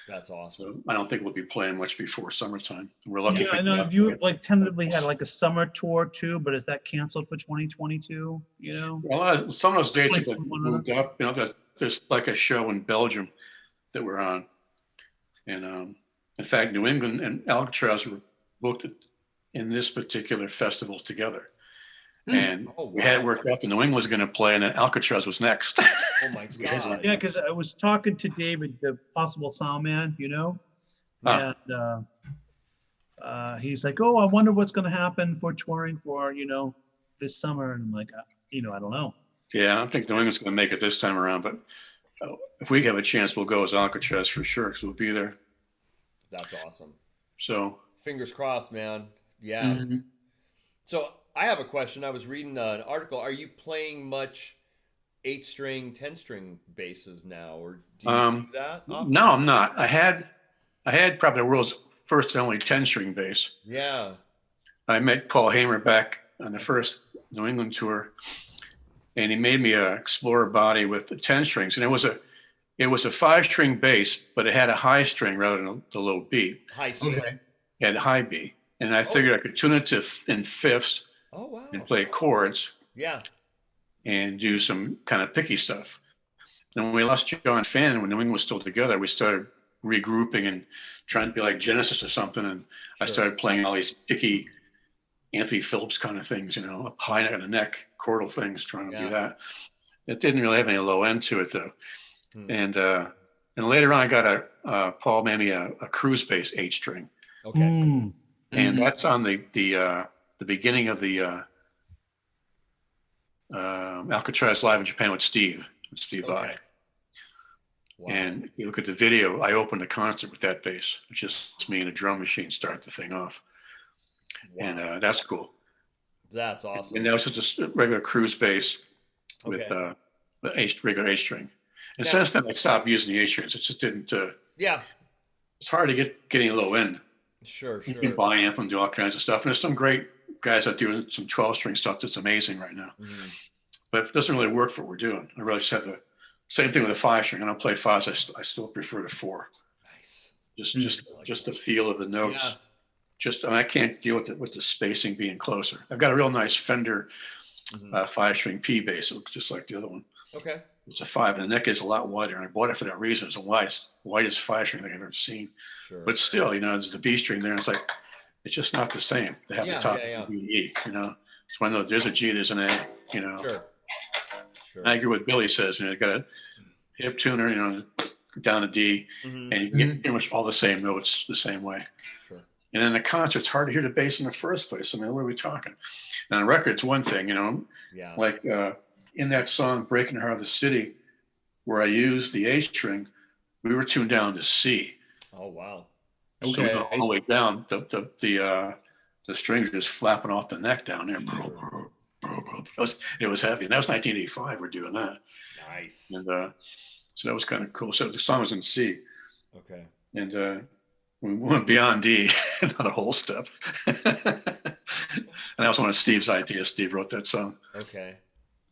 That's awesome. So I don't think we'll be playing much before summertime. We're lucky. yeah, I know you tentatively had like a summer tour too, but is that canceled for 2022? You know? Well, some of those dates have been 2021. moved up. There's like a show in Belgium that we're on. And in fact, New England and Alcatraz were booked in this particular festival together. And we had it worked out that New England was going to play and then Alcatraz was next. Oh my God. Yeah, because I was talking to David, the possible sound man, and he's like, "Oh, I wonder what's going to happen for touring for this summer." And I'm like, I don't know. Yeah, I don't think New England's going to make it this time around, but if we have a chance, we'll go as Alcatraz for sure because we'll be there. That's awesome. So fingers crossed, man. Yeah. Mm-hmm. So I have a question. I was reading an article. Are you playing much 8-string, 10-string basses now, or do you do that often? No, I'm not. I had probably the world's first and only 10-string bass. Yeah. I met Paul Hamer back on the first New England tour, and he made me a Explorer body with the 10 strings, and it was a 5-string bass, but it had a high string rather than the low B. High C. Okay. It had a high B, and I figured I could tune it in fifths. Oh wow. And play chords. Yeah. And do some kind of picky stuff. And when we lost John Fannin, when New England was still together, we started regrouping and trying to be like Genesis or something. And I started playing all these picky Anthony Phillips kind of things, up high and a neck, chordal things, trying to do that. It didn't really have any low end to it though. And later on, I got Paul made me a cruise bass 8-string. Okay. And that's on the beginning of the Alcatraz Live in Japan with Steve Vai. Wow. And if you look at the video, I opened the concert with that bass. It's just me and a drum machine start the thing off. Wow. And that's cool. That's awesome. And that was just a regular cruise bass with regular A string. And since then, I stopped using the A strings. It just didn't. Yeah. It's hard to get getting a low end. Sure. You can buy amp and do all kinds of stuff. And there's some great guys that do some 12-string stuff that's amazing right now. Mm-hmm. But it doesn't really work for what we're doing. I really said the same thing with a 5-string. I don't play 5s. I still prefer the 4. Nice. Just the feel of the notes. Yeah. I can't deal with the spacing being closer. I've got a real nice Fender 5-string P bass. It looks just like the other one. Okay. It's a 5, and the neck is a lot wider. And I bought it for that reason. It's the widest 5-string thing I've ever seen. Sure. But still, there's the B string there. And it's just not the same. They have the top B, E. It's one of those. There's a G, there's an A. Sure. I agree with Billy says. You got a hip tuner. Down a D, and you get pretty much all the same notes the same way. Sure. And in the concert, it's hard to hear the bass in the first place. I mean, what are we talking? And on record, it's one thing, like in that song, Breaking the Heart of the City, where I used the A string, we were tuned down to C. Oh, wow. Okay. So we went all the way down, the strings just flapping off the neck down there. Sure. It was heavy. And that was 1985, we're doing that. Nice. And so that was kind of cool. So the song was in C. Okay. And we went beyond D, another whole step. And that was one of Steve's ideas. Steve wrote that song. Okay.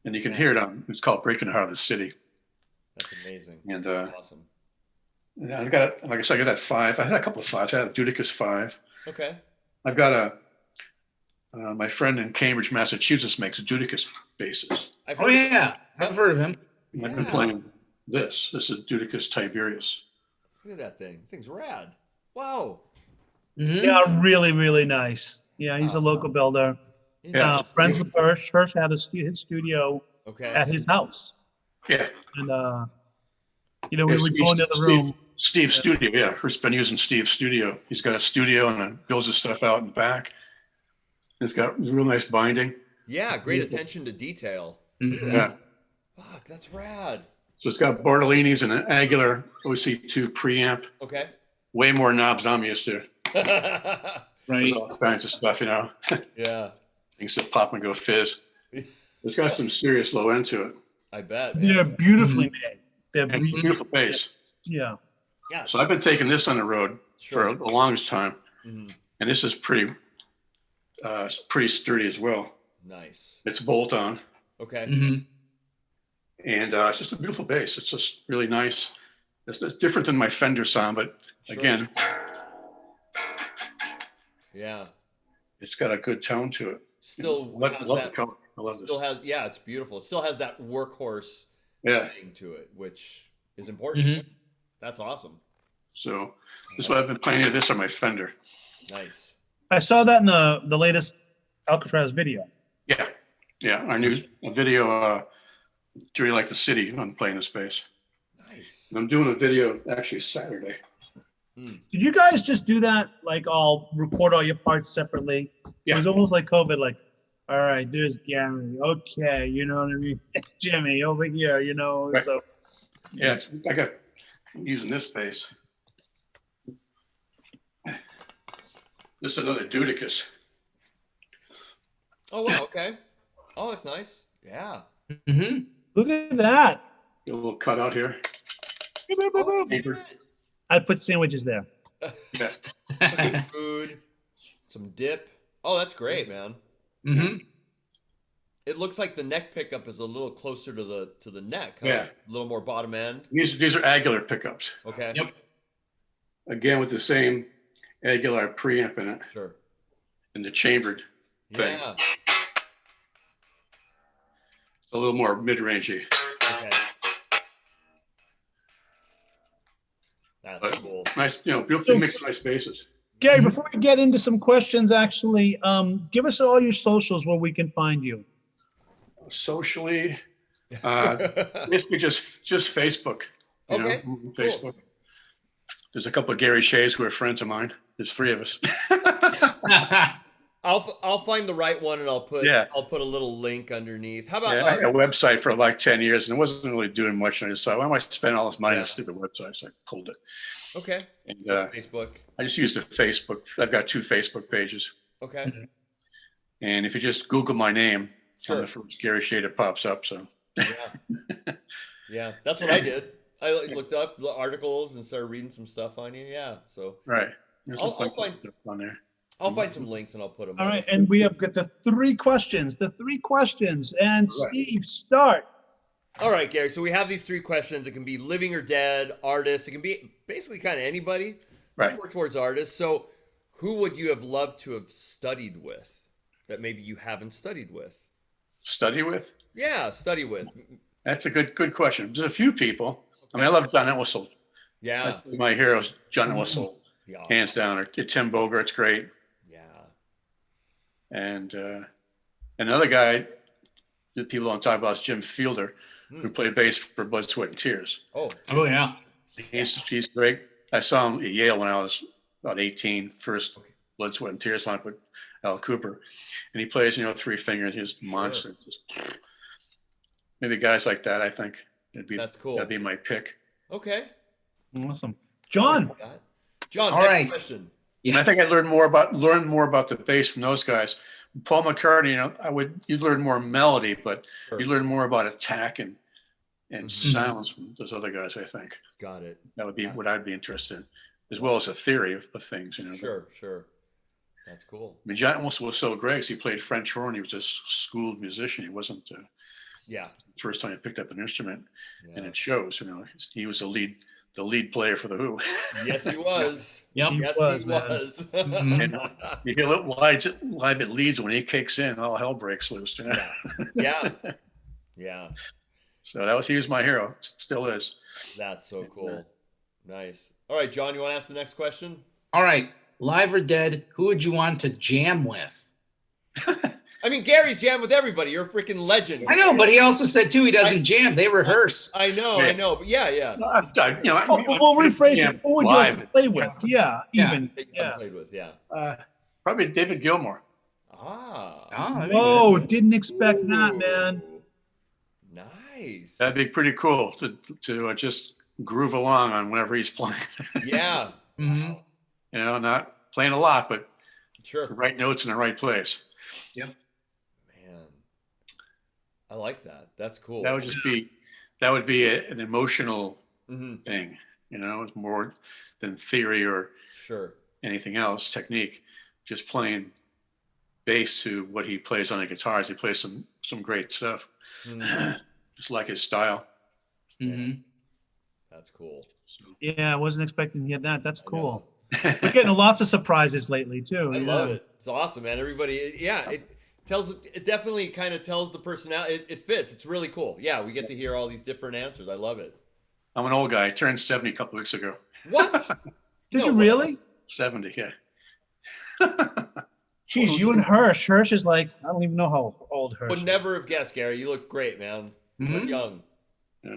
And you can hear it it's called Breaking the Heart of the City. That's amazing. And that's awesome. And I got, like I said, I got that 5. I had a couple of 5s. I had a Dudicus 5. Okay. I've got my friend in Cambridge, Massachusetts makes Dudicus basses. I've heard of him. Yeah. I've been playing this. This is Dudicus Tiberius. Look at that thing. This thing's rad. Wow. Mm-hmm. Yeah, really, really nice. Yeah, he's a local builder. Yeah. Friends with Hirsch. Hirsch had his studio at his house. Yeah. And, we would go into the room. Steve's studio, yeah. Hirsch's been using Steve's studio. He's got a studio and builds his stuff out in the back. It's got real nice binding. Yeah, great attention to detail. Mm-hmm. Yeah. Fuck, that's rad. So it's got Bartolini's and an Aguilar OC2 preamp. Okay. Way more knobs than I'm used to. Right. All kinds of stuff, Yeah. Things that pop and go fizz. It's got some serious low end to it. I bet. They're beautifully made. They're beautiful bass. Yeah. Yeah. So I've been taking this on the road for the longest time. Mm-hmm. And this is pretty sturdy as well. Nice. It's bolt on. Okay. Mm-hmm. And it's just a beautiful bass. It's just really nice. It's different than my Fender sound, but again, it's got a good tone to it. Still love the color. I love this. It's beautiful. It still has that workhorse thing to it, which is important. Mm-hmm. That's awesome. So this is what I've been playing. This on my Fender. Nice. I saw that in the latest Alcatraz video. Yeah. Our new video, Do You Like the City? I'm playing this bass. Nice. And I'm doing a video actually Saturday. Did you guys just do that? Like, all record all your parts separately? Yeah. It was almost like COVID. Like, all right, there's Gary. Okay, you know what I mean? Jimmy over here. Right. So. Yeah, I'm using this bass. This is another Dudicus. Oh wow. Okay. Oh, that's nice. Yeah. Mm-hmm. Look at that. Get a little cutout here. Oh, I'd put sandwiches there. Yeah. Food, some dip. Oh, that's great, man. Mm-hmm. It looks like the neck pickup is a little closer to the neck. Huh? Yeah. A little more bottom end. These are Aguilar pickups. Okay. Yep. Again, with the same Aguilar preamp in it. Sure. And the chambered thing. Yeah. A little more mid-rangey. Okay. That's cool. Nice, beautiful mix of nice bases. Gary, before we get into some questions, actually, give us all your socials where we can find you. Socially, basically just Facebook. Okay. Facebook. Cool. There's a couple of Gary Sheas who are friends of mine. There's 3 of us. I'll find the right one and I'll put Yeah. a little link underneath. How about Yeah, I had a website for like 10 years and it wasn't really doing much. And I decided, why am I spending all this money on a stupid website? So I pulled it. okay. And So Facebook. I just used the Facebook. I've got 2 Facebook pages. Okay. Mhm. And if you just Google my name, Sure. I'm the first Gary Shea that pops up. So Yeah. Yeah. That's what I did. I looked up the articles and started reading some stuff on you. Yeah. So right. There's some I'll fun find stuff on there. I'll find some links and I'll put them. All right, and we have got the 3 questions. And Steve, start. All right, Gary. So we have these 3 questions. It can be living or dead, artists. It can be basically kind of anybody. Right. More towards artists. So who would you have loved to have studied with that maybe you haven't studied with? Study with? Yeah, study with. That's a good question. There's a few people. I mean, I love John Entwistle. Yeah. My hero's John Entwistle, Yeah. hands down. Or Tim Bogart's great. Yeah. And another guy that people don't talk about is Jim Fielder, who played bass for Blood, Sweat, and Tears. Oh. Oh yeah. He's great. I saw him at Yale when I was about 18, first Blood, Sweat, and Tears lineup with Al Cooper. And he plays, 3 fingers. He's a monster. Just, maybe guys like that, I think. That's cool. That'd be my pick. Okay. Awesome. John. John, All next right. question. And I think I learned more about the bass from those guys. Paul McCartney, you'd learn more melody, but Sure. you learn more about attack and sounds from those other guys. I think Got it. that would be what I'd be interested in, as well as a theory of things. Sure. That's cool. I mean, John also was so great because he played French horn. He was a schooled musician. He wasn't Yeah. the first time he picked up an instrument, Yeah. and it shows. He was the lead player for the Who. Yes, he was. Yep. Yes, was, he man. was. Mhm. You hear live at Leeds when he kicks in, all hell breaks loose. Yeah. Yeah. So he was my hero. Still is. That's so cool. Nice. All right, John, you want to ask the next question? All right. Live or dead, who would you want to jam with? I mean, Gary's jammed with everybody. You're a freaking legend. I know, but he also said too he doesn't jam. They reherse. I know. But yeah. We'll rephrase it. Who would you like to play with? Yeah, even. That you Yeah. played with, yeah. Probably David Gilmour. Ah. Oh, Whoa, didn't expect that, man. Ooh. Nice. That'd be pretty cool to just groove along on whenever he's playing. Yeah. hmm Not playing a lot, but Sure. the right notes in the right place. Man. I like that. That's cool. That would be an emotional Mhm. thing. It's more than theory or Sure. anything else, technique. Just playing bass to what he plays on the guitars. He plays some great stuff. Mhm. Just like his style. hmm That's cool. Yeah, I wasn't expecting to get that. That's I cool. know. We're getting lots of surprises lately too. I love it. It's awesome, man. Everybody, it definitely kind of tells the personality. It fits. It's really cool. Yeah, we get to hear all these different answers. I love it. I'm an old guy. I turned 70 a couple weeks ago. What? Did No, you really? 70, yeah. Jeez, you and Hirsch. Hirsch is like, I don't even know how old Hirsch Would is. never have guessed, Gary. You look great, man. You look Mhm. young. Yeah.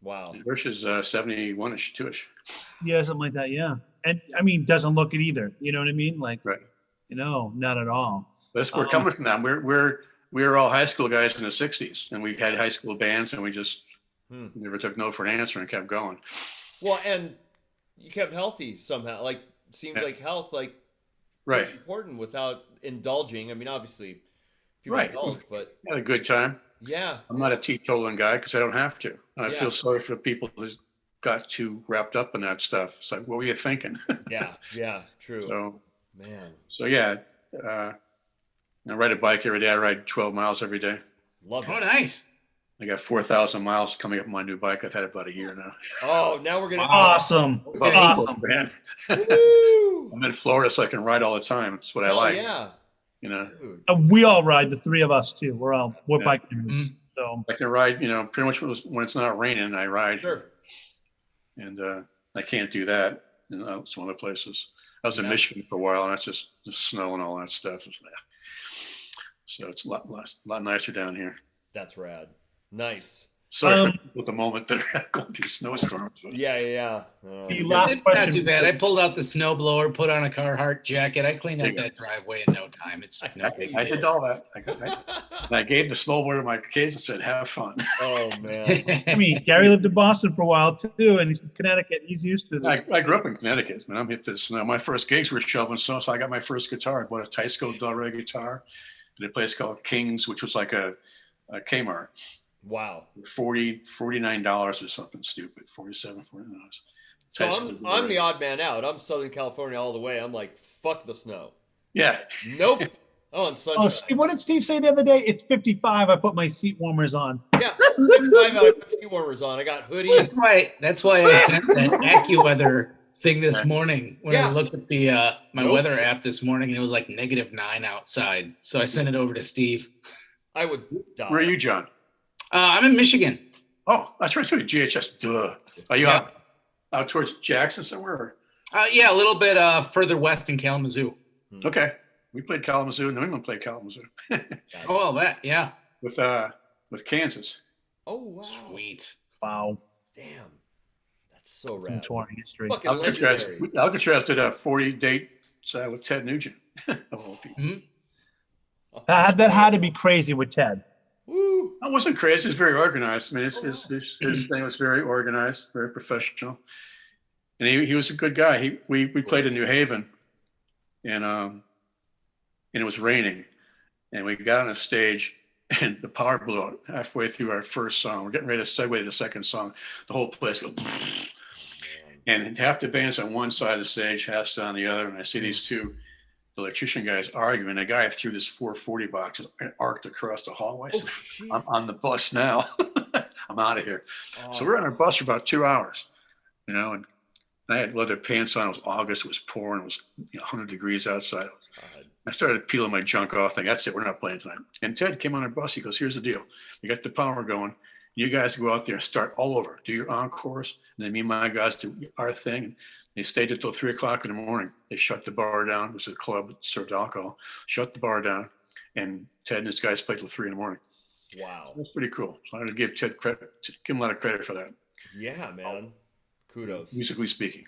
Wow. Hirsch is 71-ish, 2-ish. Yeah, something like that. Yeah. And I mean, doesn't look it either. You know what I mean? Like, Right. not at all. We're coming from that. We're all high school guys in the 60s, and we had high school bands, and we just never took no for an answer and kept going. Well, and you kept healthy somehow. Like, seems like health, like, Right. important without indulging. I mean, obviously, people Right. indulge, but Had a good time. yeah. I'm not a teetotaling guy because I don't have to. And I Yeah. feel sorry for people who got too wrapped up in that stuff. It's like, what were you thinking? Yeah, true. Man, So yeah, I ride a bike every day. I ride 12 miles every day. love Oh, it. nice. I got 4,000 miles coming up on my new bike. I've had it about a year now. Oh, now we're gonna. Awesome. Okay. Awesome. Man, Woo! I'm in Florida, so I can ride all the time. That's what I Oh, like. yeah. Dude. We all ride, the 3 of us too. We're Yeah. bike nerds. So I can ride, pretty much when it's not raining, I ride. Sure. And I can't do that in some other places. I was in Yeah. Michigan for a while, and that's just the snow and all that stuff. So it's a lot nicer down here. That's rad. Nice. Sorry for the moment that are going through snowstorms. Yeah. The last It's question not too bad. I was- pulled out the snowblower, put on a Carhartt jacket. I cleaned out that driveway in no time. It's no big I deal. did all that. I gave the snowboarder my keys and said, "Have fun." Oh man. I mean, Gary lived in Boston for a while too, and he's from Connecticut. He's used to this. I grew up in Connecticut, man. I'm hip to the snow. My first gigs were shoveling snow, so I got my first guitar. I bought a Teisco Del Rey guitar at a place called King's, which was like a Kmart. Wow. $49 or something stupid. $47, $49. So I'm the odd man out. I'm Southern California all the way. I'm like, fuck the snow. Yeah. Nope. Oh, and sunshine. Oh, Steve, what did Steve say the other day? It's 55. I put my seat warmers on. Yeah. 55 I put seat warmers on. I got hoodies. That's why I sent that AccuWeather thing this morning when Yeah. I looked at the my Nope. weather app this morning, and it was like -9 outside. So I sent it over to Steve. I would die. Where are you, John? I'm in Michigan. Oh, that's right. So GHS. Duh. Are you out towards Jackson somewhere? Yeah, a little bit further west in Kalamazoo. Okay. We played Kalamazoo. New England played Kalamazoo Gotcha. Oh, well, that, yeah. with Kansas. Oh, wow. Sweet. Wow. Damn. That's so Some rad. touring history. Fucking legendary. Alcatraz did a 40-date with Ted Nugent. Of all people. That had to be crazy with Ted. Woo. That wasn't crazy. It was very organized. I mean, his thing was very organized, very professional, and he was a good guy. We played in New Haven, and it was raining, and we got on a stage, and the power blew out halfway through our first song. We're getting ready to segue to the second song. The whole place goes, and half the band's on one side of the stage, half's on the other, and I see these two electrician guys arguing. A guy threw this 440 box and arced across the hallway. Oh, So shit. I'm on the bus now. I'm out of here. Oh, So we're on our bus for about 2 hours, and I had leather pants on. It was August. It was pouring. It was 100 degrees outside. God. I started peeling my junk off. Thinking, that's it. We're not playing tonight. And Ted came on our bus. He goes, "Here's the deal. We got the power going. You guys go out there and start all over. Do your encores. And then me and my guys do our thing." And they stayed until 3 o'clock in the morning. They shut the bar down. It was a club that served alcohol. Shut the bar down. And Ted and his guys played till 3 in the morning. Wow. That's pretty cool. So I had to give Ted credit, give him a lot of credit for that, Yeah, man. Kudos. musically speaking.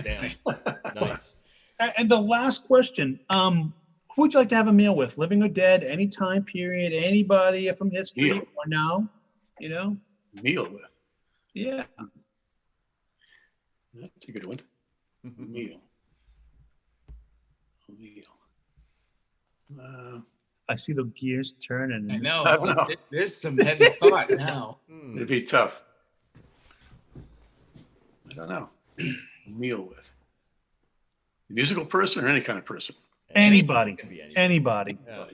Damn. Nice. And the last question, who would you like to have a meal with? Living or dead, any time period, anybody from history Meal. or now? Meal with. Yeah. That's a good one. Meal. I see the gears turning. I know. I don't know. There's some heavy thought now. Hmm. It'd be tough. I don't know. Meal with. A musical person or any kind of person? Anybody. Can be anything. Anybody. Yeah.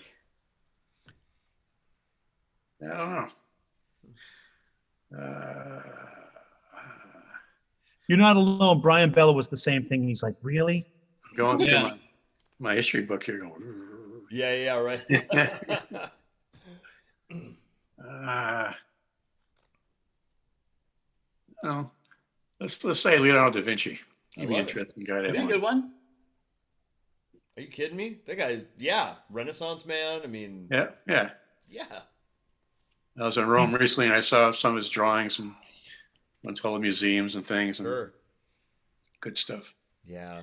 I don't know. You're not alone. Brian Bella was the same thing. He's like, really? Going through Yeah. my history book here. Going. Yeah, right. No. Let's say Leonardo da Vinci. He'd be I an love it. interesting guy to That'd have be a on. good one. Are you kidding me? That guy's, Renaissance man. I mean, Yeah. yeah. I was in Rome recently, and I saw some of his drawings and went to all the museums and things, and Sure. good stuff. Yeah.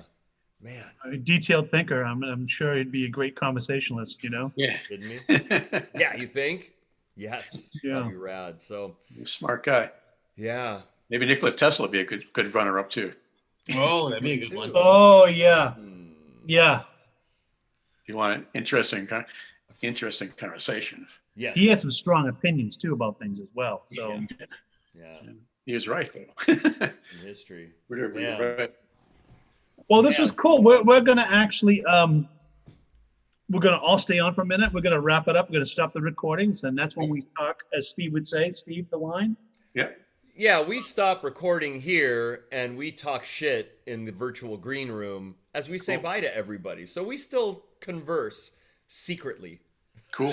Man, A detailed thinker. I'm sure he'd be a great conversationalist, Yeah. kidding me? Yeah, you think? Yes. Yeah. That'd be rad. So, He's a smart guy. yeah. Maybe Nikola Tesla would be a good runner-up too. Oh, that'd be a good one. Oh, yeah. Hmm. Yeah. If you want an interesting conversation. Yes. He had some strong opinions, too, about things as well. So, Yeah. He was right though. In history. Whatever, Yeah. right. well, this Yeah. was cool. We're going to actually, we're going to all stay on for a minute. We're going to wrap it up. We're going to stop the recordings. And that's when we talk, as Steve would say, Steve, the line. Yeah. Yeah, we stop recording here and we talk shit in the virtual green room as we say bye to everybody. So we still converse secretly, Cool.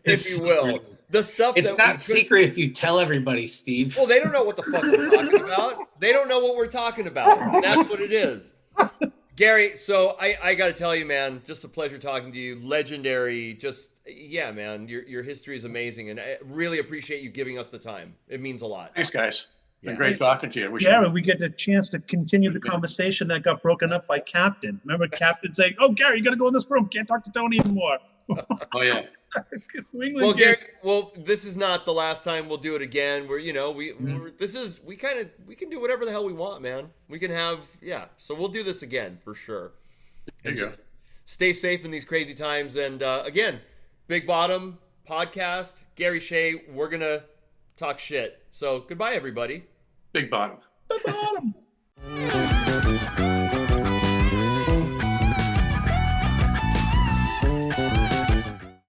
if you will. The stuff It's that not we could- secret if you tell everybody, Steve. Well, they don't know what the fuck we're talking about. They don't know what we're talking about. And that's what it is. Gary, so I got to tell you, man, just a pleasure talking to you. Legendary, just Yeah, man, your history is amazing, and I really appreciate you giving us the time. It means a lot. Thanks, guys. Been Yeah. great talking to you. Gary, we get the chance to continue the conversation that got broken up by Captain. Remember Captain saying, "Oh, Gary, you got to go in this room. Can't talk to Tony anymore." Oh yeah. Well, Gary, this is not the last time we'll do it again. We can do whatever the hell we want, man. We can have, so we'll do this again for sure. There you go. Stay safe in these crazy times. And again, Big Bottom podcast, Gary Shea, we're gonna talk shit. So goodbye, everybody. Big Bottom. Big Bottom.